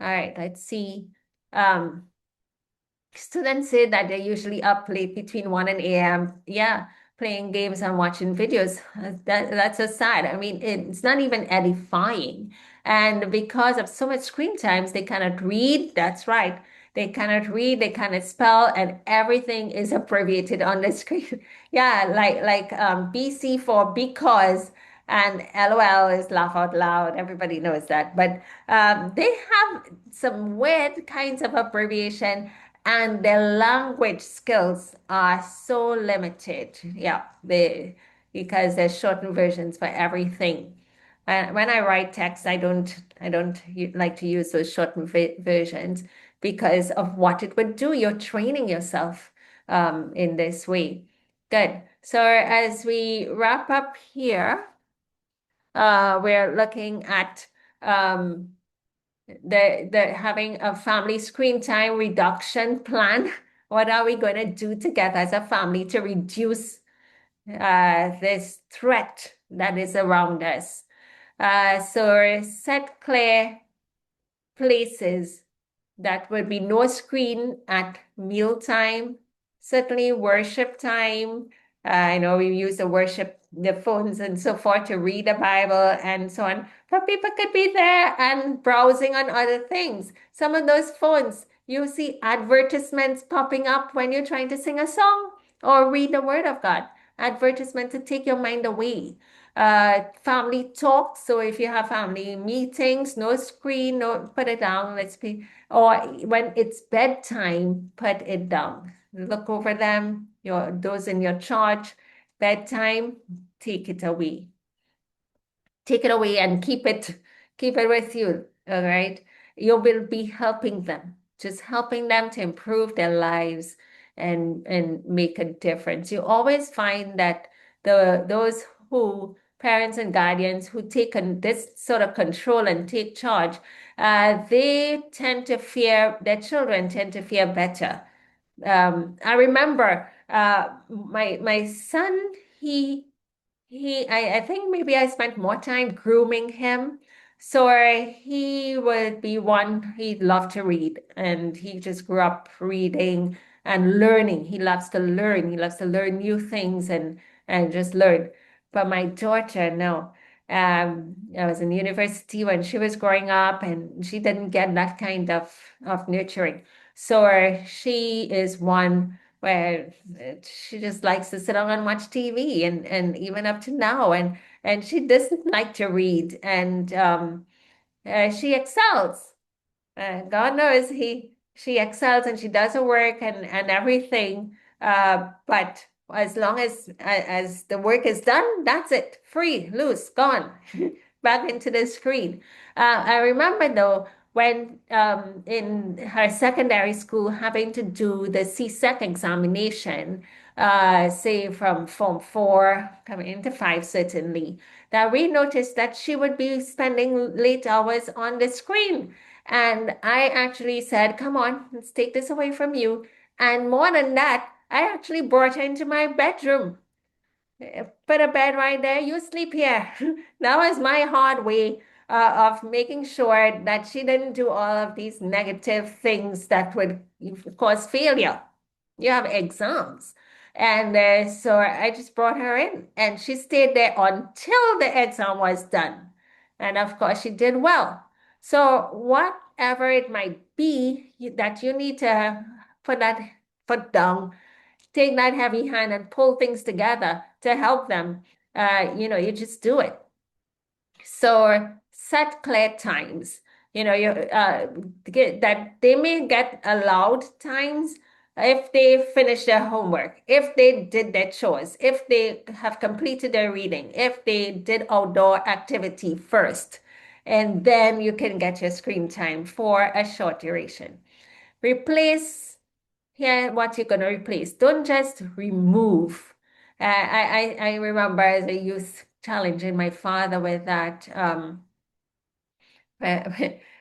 A: All right, let's see. Students say that they're usually up late between 1 and a.m. Yeah, playing games and watching videos. That's so sad. I mean, it's not even edifying. And because of so much screen times, they cannot read. That's right. They cannot read, they cannot spell, and everything is abbreviated on the screen. Yeah, like BC for because, And LOL is laugh out loud. Everybody knows that. But they have some weird kinds of abbreviation, and their language skills are so limited. Yeah, because there's shortened versions for everything. And when I write text, I don't like to use those shortened versions because of what it would do. You're training yourself in this way. Good. So as we wrap up here, we're looking at the having a family screen time reduction plan. What are we going to do together as a family to reduce this threat that is around us? So set clear places that would be no screen at mealtime, certainly worship time. I know we use the phones and so forth to read the Bible and so on, but people could be there and browsing on other things. Some of those phones, you see advertisements popping up when you're trying to sing a song or read the Word of God. Advertisement to take your mind away. Family talk. So if you have family meetings, no screen, no, put it down. Let's be, or when it's bedtime, put it down. Look over them, those in your charge. Bedtime, take it away. Take it away and keep it with you. All right. You will be helping them, just helping them to improve their lives and make a difference. You always find that those who parents and guardians who take this sort of control and take charge, they tend to fear their children tend to fear better. I remember my son, I think maybe I spent more time grooming him. So he would be one, he loved to read, and he just grew up reading and learning. He loves to learn. He loves to learn new things and just learn. But my daughter, no. I was in university when she was growing up, and she didn't get that kind of nurturing. So she is one where she just likes to sit down and watch TV, and even up to now, and she doesn't like to read, and she excels. God knows she excels and she does her work and everything. But as long as the work is done, that's it. Free, loose, gone, back into the screen. I remember though when in her secondary school having to do the CSEC examination, say from Form 4 coming into 5 certainly, that we noticed that she would be spending late hours on the screen. And I actually said, come on, let's take this away from you. And more than that, I actually brought her into my bedroom. Put a bed right there, you sleep here. That was my hard way of making sure that she didn't do all of these negative things that would cause failure. You have exams. And so I just brought her in, and she stayed there until the exam was done. And of course, she did well. So, whatever it might be that you need to put that foot down, take that heavy hand and pull things together to help them, you just do it. So set clear times. That they may get allowed times if they finish their homework, if they did their chores, if they have completed their reading, if they did outdoor activity first, and then you can get your screen time for a short duration. Replace here what you're going to replace. Don't just remove. I remember as a youth challenging my father with that.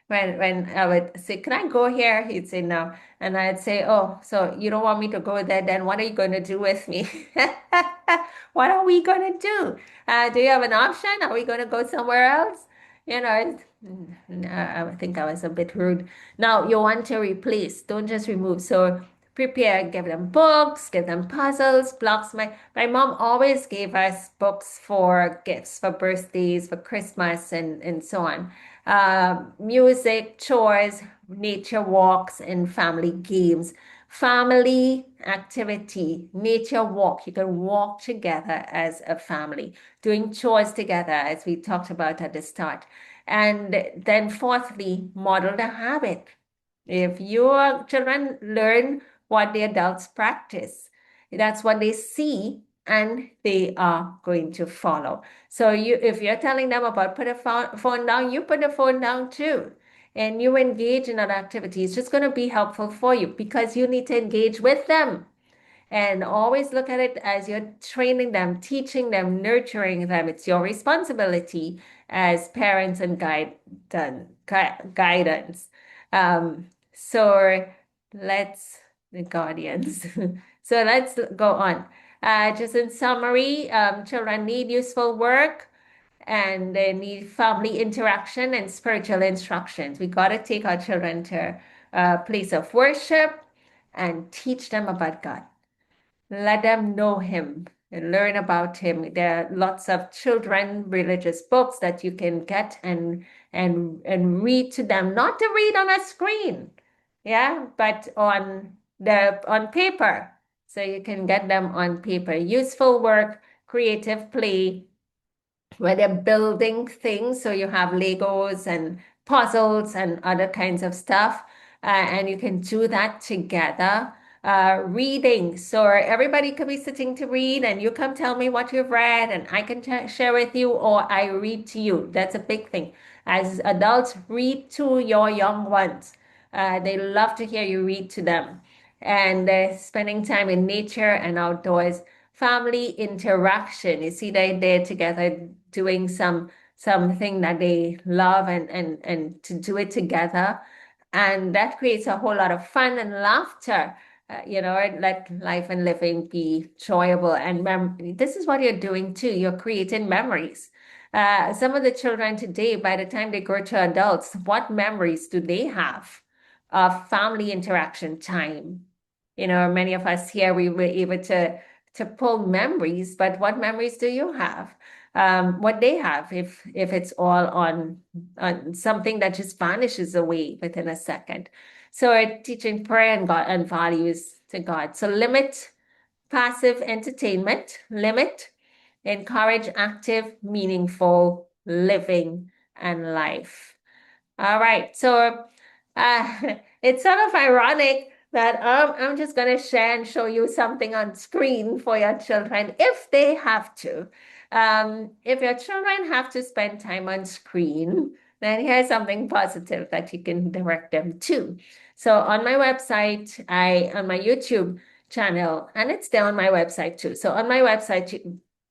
A: When when I would say, "Can I go here?" He'd say no, and I'd say, "Oh, so you don't want me to go there? Then what are you going to do with me? What are we going to do? Do you have an option? Are we going to go somewhere else?" I think I was a bit rude. Now you want to replace, don't just remove. So prepare, give them books, give them puzzles, blocks. My mom always gave us books for gifts, for birthdays, for Christmas, and so on. Music, chores, nature walks, and family games family activity, nature walk. You can walk together as a family, doing chores together, as we talked about at the start. And then fourthly, model the habit. If your children learn what the adults practice, that's what they see and they are going to follow. So if you're telling them about put a phone down, you put the phone down too. And you engage in that activity. It's just going to be helpful for you because you need to engage with them. And always look at it as you're training them, teaching them, nurturing them. It's your responsibility as parents and guidance. So the guardians. So let's go on. Just in summary, children need useful work and they need family interaction and spiritual instructions. We got to take our children to a place of worship and teach them about God. Let them know Him and learn about Him. There are lots of children religious books that you can get and read to them, not to read on a screen, yeah, but on paper. So you can get them on paper. Useful work, creative play, where they're building things. So you have Legos and puzzles and other kinds of stuff. And you can do that together. Reading. So everybody could be sitting to read and you come tell me what you've read and I can share with you or I read to you. That's a big thing. As adults, read to your young ones. They love to hear you read to them. And spending time in nature and outdoors, family interaction. You see, they're together doing something that they love and to do it together. And that creates a whole lot of fun and laughter. Let life and living be enjoyable. And this is what you're doing too. You're creating memories. Some of the children today, by the time they grow to adults, what memories do they have of family interaction time? Many of us here, we were able to pull memories, but what memories do you have? What they have, if it's all on something that just vanishes away within a second. So we're teaching prayer and God and values to God. So limit passive entertainment, encourage active, meaningful living and life. All right. So it's sort of ironic that I'm just going to share and show you something on screen for your children if they have to. If your children have to spend time on screen, then here's something positive that you can direct them to. So on my website, on my YouTube channel, and it's there on my website too. So on my website,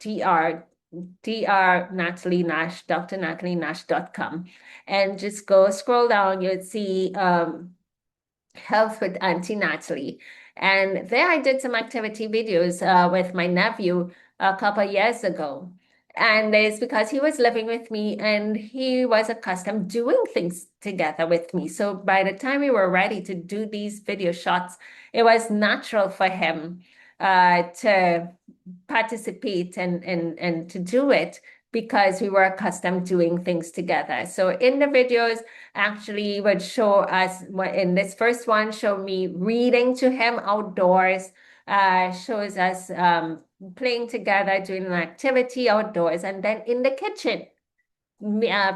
A: Natalie Nash, drnatalienash.com. And just scroll down, you'll see Health with Auntie Natalie. And there I did some activity videos with my nephew a couple years ago. And it's because he was living with me and he was accustomed doing things together with me. So by the time we were ready to do these video shots, it was natural for him to participate and to do it because we were accustomed doing things together. So in the videos, actually would show us, in this first one, show me reading to him outdoors, shows us playing together, doing an activity outdoors, and then in the kitchen,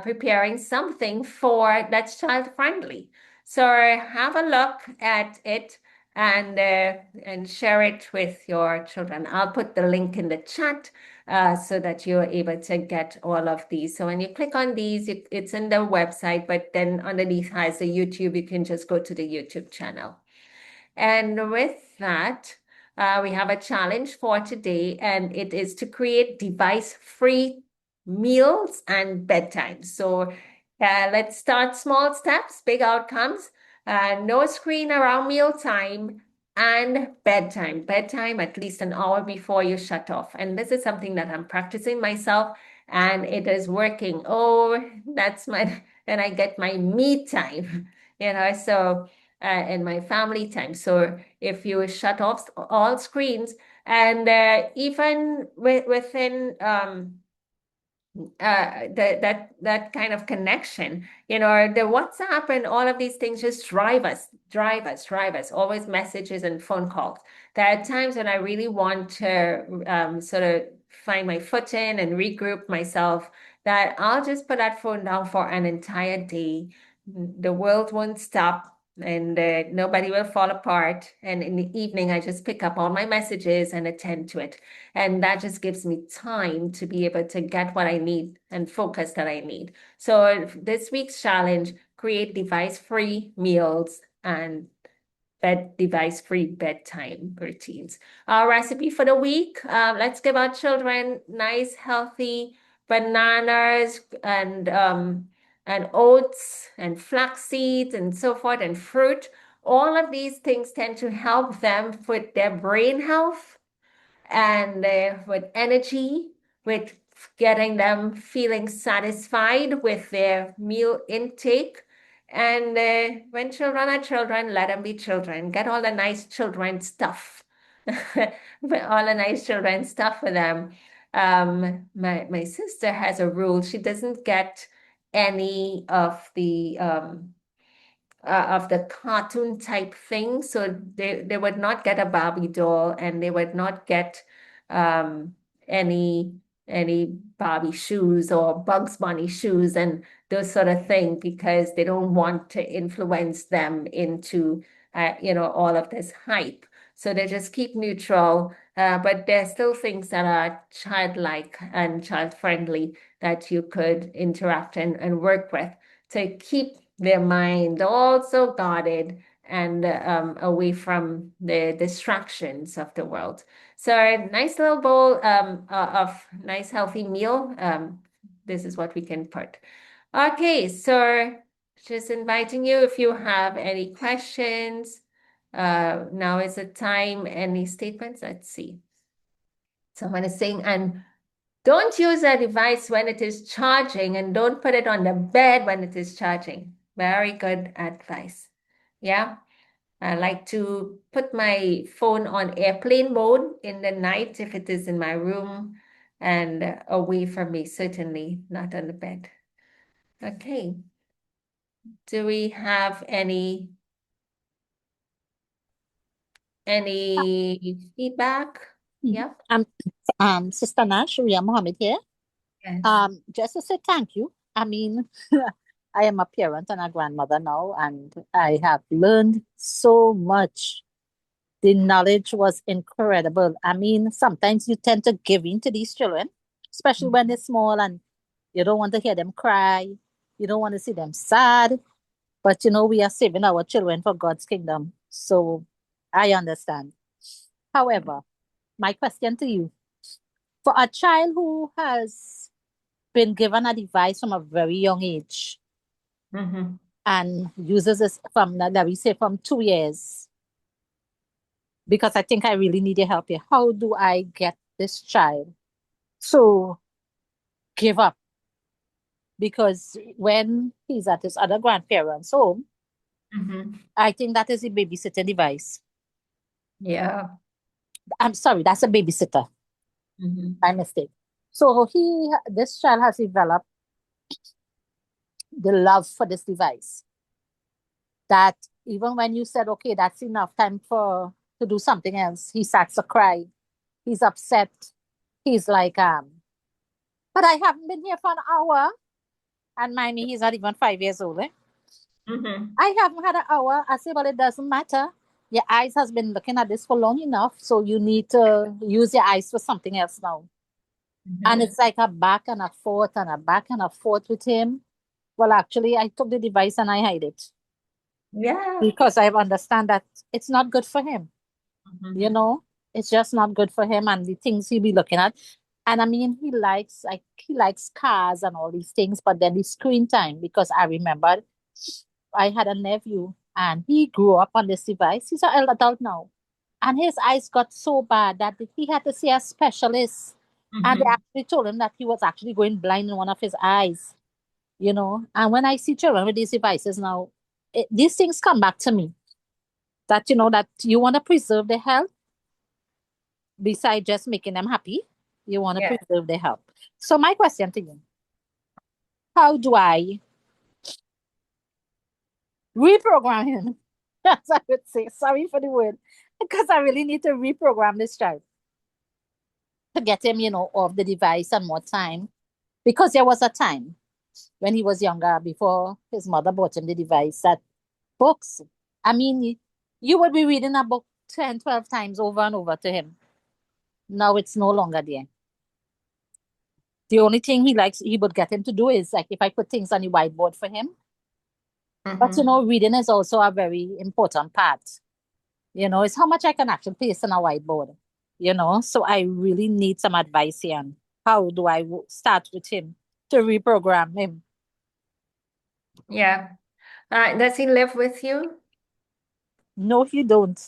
A: preparing something that's child friendly. So have a look at it and share it with your children. I'll put the link in the chat so that you're able to get all of these. So when you click on these, it's in the website, but then underneath has the YouTube. You can just go to the YouTube channel. And with that, we have a challenge for today, and it is to create device-free meals and bedtime. So let's start small steps, big outcomes. No screen around mealtime and bedtime. Bedtime at least an hour before you shut off. And this is something that I'm practicing myself, and it is working. Oh, then I get my me time, so and my family time. So if you shut off all screens and even within that kind of connection, the WhatsApp and all of these things just drive us, always messages and phone calls. There are times when I really want to sort of find my footing and regroup myself, that I'll just put that phone down for an entire day. The world won't stop, and nobody will fall apart. And in the evening, I just pick up all my messages and attend to it. And that just gives me time to be able to get what I need and focus that I need. So this week's challenge, create device-free meals and device-free bedtime routines. Our recipe for the week, let's give our children nice, healthy bananas and oats and flax seeds and so forth, and fruit. All of these things tend to help them with their brain health and with energy, with getting them feeling satisfied with their meal intake. And when children are children, let them be children. Get all the nice children stuff, all the nice children stuff for them. My sister has a rule. She doesn't get any of the cartoon type thing. So they would not get a Barbie doll, and they would not get um, any any Barbie shoes or Bugs Bunny shoes and those sort of thing, because they don't want to influence them into all of this hype. So they just keep neutral, but there's still things that are childlike and child friendly that you could interact and work with to keep their mind also guarded and away from the distractions of the world. So a nice little bowl of nice healthy meal. This is what we can put. Okay, so just inviting you if you have any questions. Now is the time. Any statements? Let's see. Someone is saying, and don't use a device when it is charging, and don't put it on the bed when it is charging. Very good advice. Yeah. I like to put my phone on airplane mode in the night if it is in my room, and away from me, certainly not on the bed. Okay. Do we have any feedback? Yep.
B: Sister Nash, Ria Mohammed here.
A: Yes.
B: Just to say thank you. I mean, I am a parent and a grandmother now, and I have learned so much. The knowledge was incredible. I mean, sometimes you tend to give in to these children, especially when they're small, and you don't want to hear them cry. You don't want to see them sad. But we are saving our children for God's kingdom. So I understand. However, my question to you, for a child who has been given a device from a very young age
A: Mm-hmm.
B: and uses this from, let me say, from 2 years, because I think I really need your help here. How do I get this child to give up? Because when he's at his other grandparents' home,
A: Mm-hmm.
B: I think that is a babysitting device.
A: Yeah.
B: I'm sorry, that's a babysitter.
A: Mm-hmm.
B: My mistake. So this child has developed the love for this device, that even when you said, okay, that's enough time to do something else, he starts to cry. He's upset. He's like, but I haven't been here for an hour. And mind me, he's not even 5 years old.
A: Mm-hmm.
B: I haven't had an hour. I say, well, it doesn't matter. Your eyes has been looking at this for long enough, so you need to use your eyes for something else now. And it's like a back and a forth and a back and a forth with him. Well, actually, I took the device and I hide it
A: Yeah.
B: because I understand that it's not good for him.
A: Mm-hmm.
B: It's just not good for him and the things he'll be looking at. And I mean, he likes cars and all these things, but then the screen time, because I remember I had a nephew and he grew up on this device. He's an adult now. And his eyes got so bad that he had to see a specialist. And they
A: Mm-hmm.
B: actually told him that he was actually going blind in one of his eyes. And when I see children with these devices now, these things come back to me, that that you want to preserve their health besides just making them happy. You want to
A: Yeah.
B: preserve their health. So my question to you, how do I reprogram him? As I would say, sorry for the word, because I really need to reprogram this child to get him, off the device and more time. Because there was a time when he was younger, before his mother bought him the device, that books, I mean, you would be reading a book 10, 12 times over and over to him. Now it's no longer there. The only thing he would get him to do is like if I put things on the whiteboard for him. But reading is also a very important part. It's how much I can actually place on a whiteboard. So I really need some advice here on how do I start with him to reprogram him.
A: Yeah. Does he live with you?
B: No, he don't.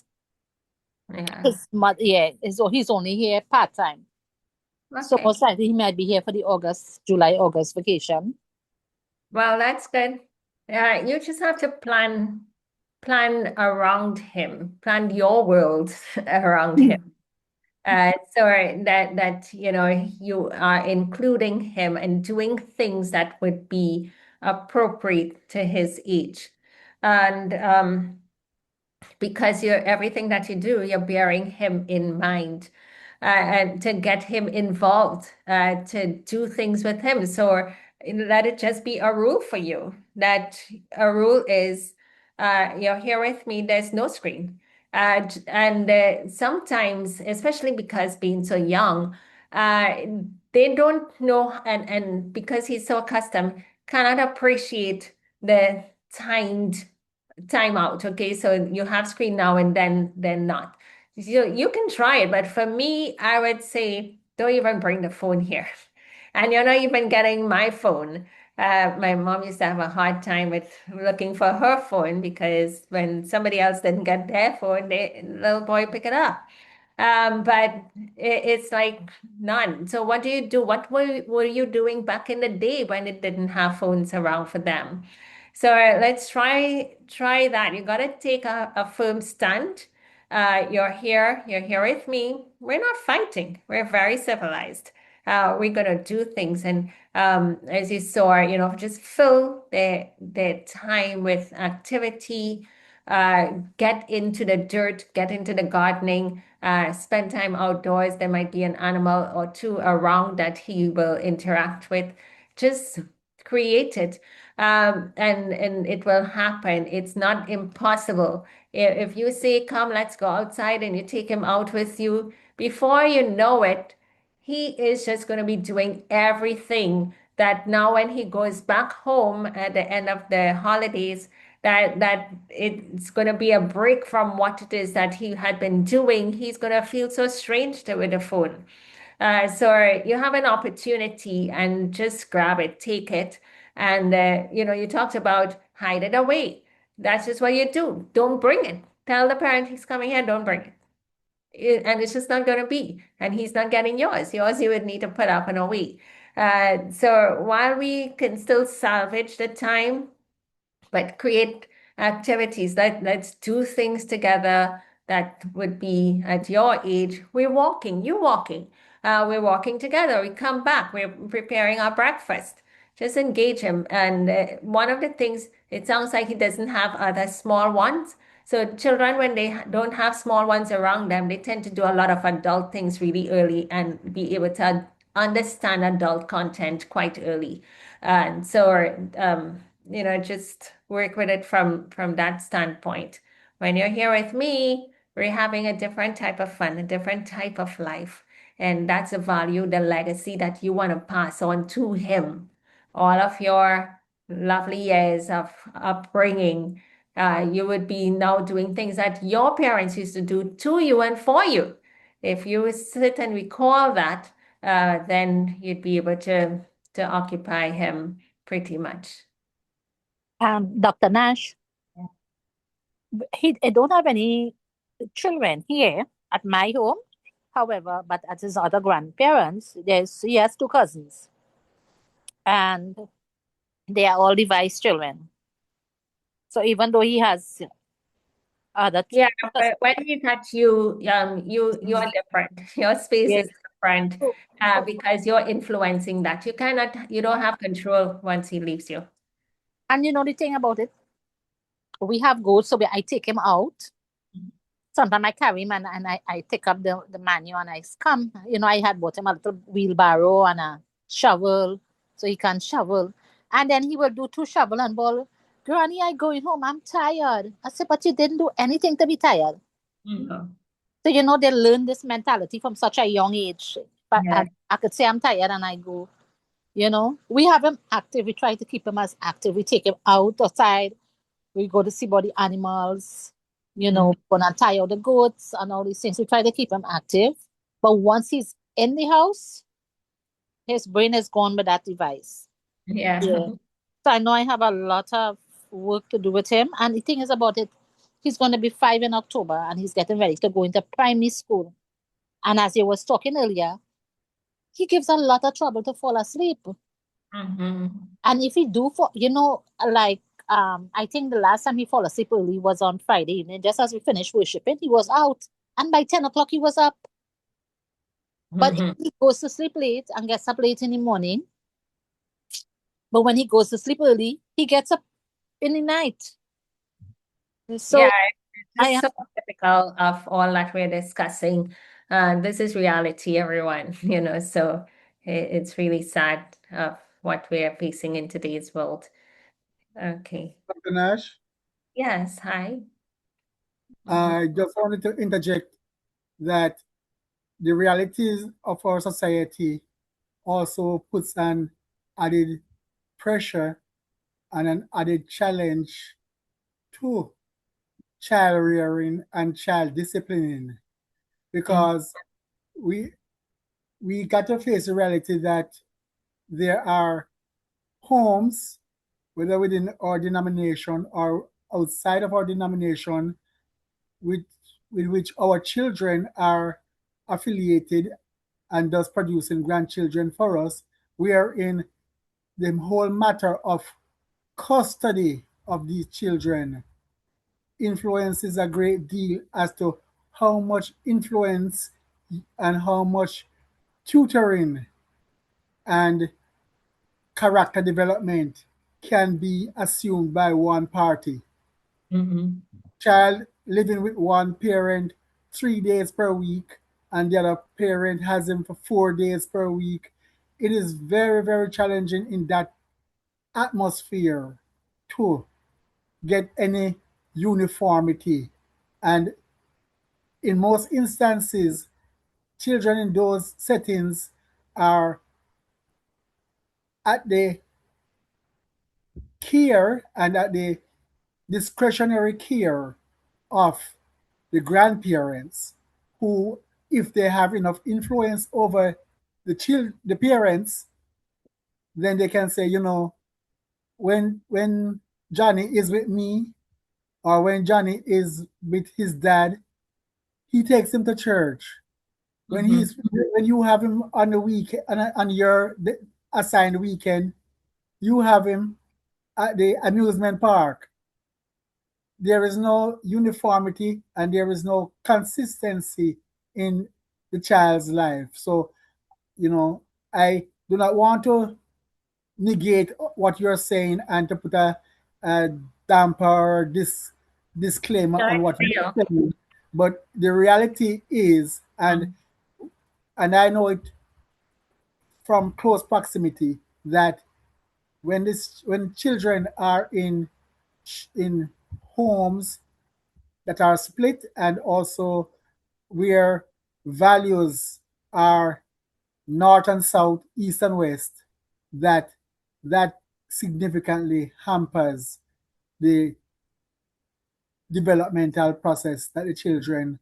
A: Yeah.
B: His mother, yeah, he's only here part time. So
A: Okay.
B: most likely he might be here for the July, August vacation.
A: Well, that's good. You just have to plan around him, plan your world around him. So that you are including him and doing things that would be appropriate to his age. And because everything that you do, you're bearing him in mind, and to get him involved, to do things with him. So let it just be a rule for you. That a rule is, you're here with me, there's no screen. And sometimes, especially because being so young, uh, they don't know, and because he's so accustomed, cannot appreciate the timed time out. Okay, so you have screen now and then not. You can try it, but for me, I would say don't even bring the phone here. And you're not even getting my phone. My mom used to have a hard time with looking for her phone because when somebody else didn't get their phone, little boy pick it up. But it's like none. So what do you do? What were you doing back in the day when it didn't have phones around for them? So let's try that. You got to take a firm stand. You're here with me. We're not fighting. We're very civilized. We're gonna do things, and as you saw, just fill their time with activity. Get into the dirt, get into the gardening, spend time outdoors. There might be an animal or two around that he will interact with. Just create it, and it will happen. It's not impossible. If you say, "Come, let's go outside," and you take him out with you, before you know it, he is just going to be doing everything that now when he goes back home at the end of the holidays, that it's going to be a break from what it is that he had been doing. He's going to feel so strange with the phone. So you have an opportunity and just grab it, take it. And, you talked about hide it away. That's just what you do. Don't bring it. Tell the parent he's coming here, don't bring it. And it's just not going to be. And he's not getting yours. Yours you would need to put up and away. So while we can still salvage the time, but create activities. Let's do things together that would be at your age. We're walking, you walking. We're walking together. We come back. We're preparing our breakfast. Just engage him. And one of the things, it sounds like he doesn't have other small ones. So children, when they don't have small ones around them, they tend to do a lot of adult things really early and be able to understand adult content quite early. And so, just work with it from that standpoint. When you're here with me, we're having a different type of fun, a different type of life. And that's the value, the legacy that you want to pass on to him. All of your lovely years of upbringing, you would be now doing things that your parents used to do to you and for you. If you sit and recall that, then you'd be able to occupy him pretty much.
B: Dr. Nash, I don't have any children here at my home. However, but at his other grandparents, he has two cousins, and they are all device children. So even though he has other,
A: Yeah, but when he touch you, you are different. Your space
B: yeah,
A: is friend,
B: So,
A: because you're influencing that. You don't have control once he leaves you.
B: and you know the thing about it, we have goats, so I take him out. Sometimes I carry him and I take up the manual and I come. You know, I had bought him a little wheelbarrow and a shovel so he can shovel. And then he will do two shovel and ball. Granny, I going home. I'm tired. I said, but you didn't do anything to be tired.
A: Mhm.
B: So, you know, they learn this mentality from such a young age. But
A: Yeah.
B: I could say I'm tired and I go. You know, we have him active. We try to keep him as active. We take him outside. We go to see about the animals. You know, gonna tie out the goats and all these things. We try to keep him active. But once he's in the house, his brain is gone with that device.
A: Yeah.
B: Yeah. So I know I have a lot of work to do with him. And the thing is about it, he's going to be 5 in October and he's getting ready to go into primary school. And as you was talking earlier, he gives a lot of trouble to fall asleep.
A: Mhm.
B: And if he do for, you know, like, I think the last time he fall asleep early was on Friday evening. Just as we finished worshiping, he was out. And by 10 o'clock, he was up. But if
A: Mhm.
B: he goes to sleep late and gets up late in the morning, but when he goes to sleep early, he gets up in the night.
A: Yeah,
B: So
A: it's
B: I
A: just
B: am,
A: so typical of all that we're discussing. This is reality, everyone, so it's really sad of what we are facing in today's world. Okay.
C: Dr. Nash,
A: Yes, hi. Mhm.
C: I just wanted to interject that the realities of our society also puts an added pressure and an added challenge to child rearing and child disciplining,
A: Mhm.
C: because we we got to face the reality that there are homes, whether within our denomination or outside of our denomination, with with which our children are affiliated and thus producing grandchildren for us, wherein the whole matter of custody of these children influences a great deal as to how much influence and how much tutoring and character development can be assumed by one party.
A: Mhm.
C: Child living with one parent 3 days per week and the other parent has him for 4 days per week. It is very, very challenging in that atmosphere to get any uniformity. And in most instances, children in those settings are at the care and at the discretionary care of the grandparents, who, if they have enough influence over the parents, then they can say, when Johnny is with me or when Johnny is with his dad, he takes him to church.
A: Mhm.
C: When you have him on the week on your assigned weekend, you have him at the amusement park. There is no uniformity and there is no consistency in the child's life. So, I do not want to negate what you're saying and to put a damper disclaimer
A: No,
C: on
A: it's
C: what
A: real.
C: you're saying. But the reality is,
A: Mhm.
C: and I know it from close proximity, that when children are in homes that are split and also where values are north and south, east and west, that that significantly hampers the developmental process that the children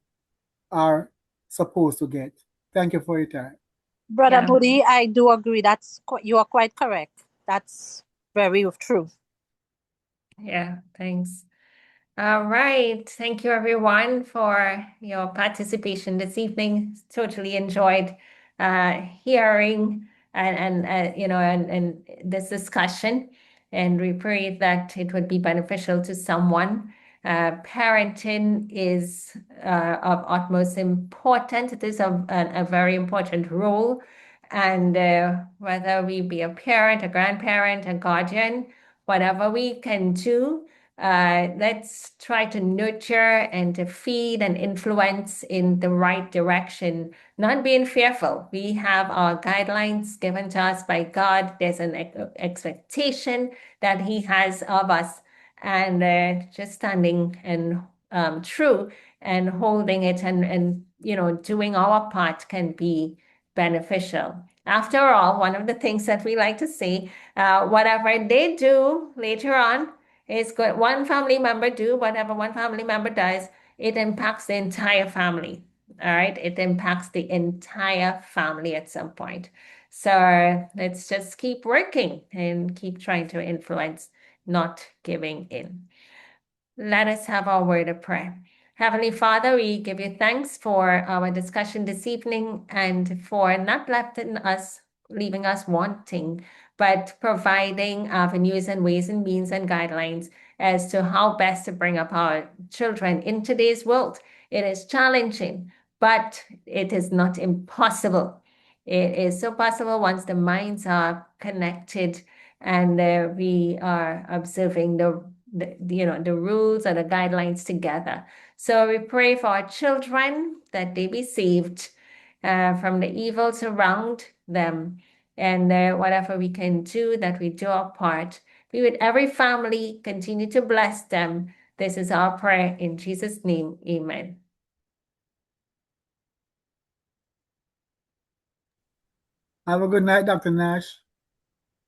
C: are supposed to get. Thank you for your time.
B: Brother
A: Yeah.
B: Moody, I do agree. You are quite correct. That's very true.
A: Yeah. Thanks. All right. Thank you, everyone, for your participation this evening. Totally enjoyed hearing and this discussion. And we pray that it would be beneficial to someone. Parenting is of utmost importance. It is a very important role. And whether we be a parent, a grandparent, a guardian, whatever we can do, let's try to nurture and to feed and influence in the right direction, not being fearful. We have our guidelines given to us by God. There's an expectation that He has of us, and just standing and true and holding it and doing our part can be beneficial. After all, one of the things that we like to say, whatever they do later on is good. One family member do whatever one family member does, it impacts the entire family. All right, it impacts the entire family at some point. So let's just keep working and keep trying to influence, not giving in. Let us have our word of prayer. Heavenly Father, we give you thanks for our discussion this evening and for not leaving us wanting, but providing avenues and ways and means and guidelines as to how best to bring up our children in today's world. It is challenging, but it is not impossible. It is so possible once the minds are connected and we are observing the rules or the guidelines together. So we pray for our children that they be saved from the evils around them, and whatever we can do, that we do our part. Be with every family, continue to bless them. This is our prayer in Jesus' name. Amen.
C: Have a good night, Dr. Nash.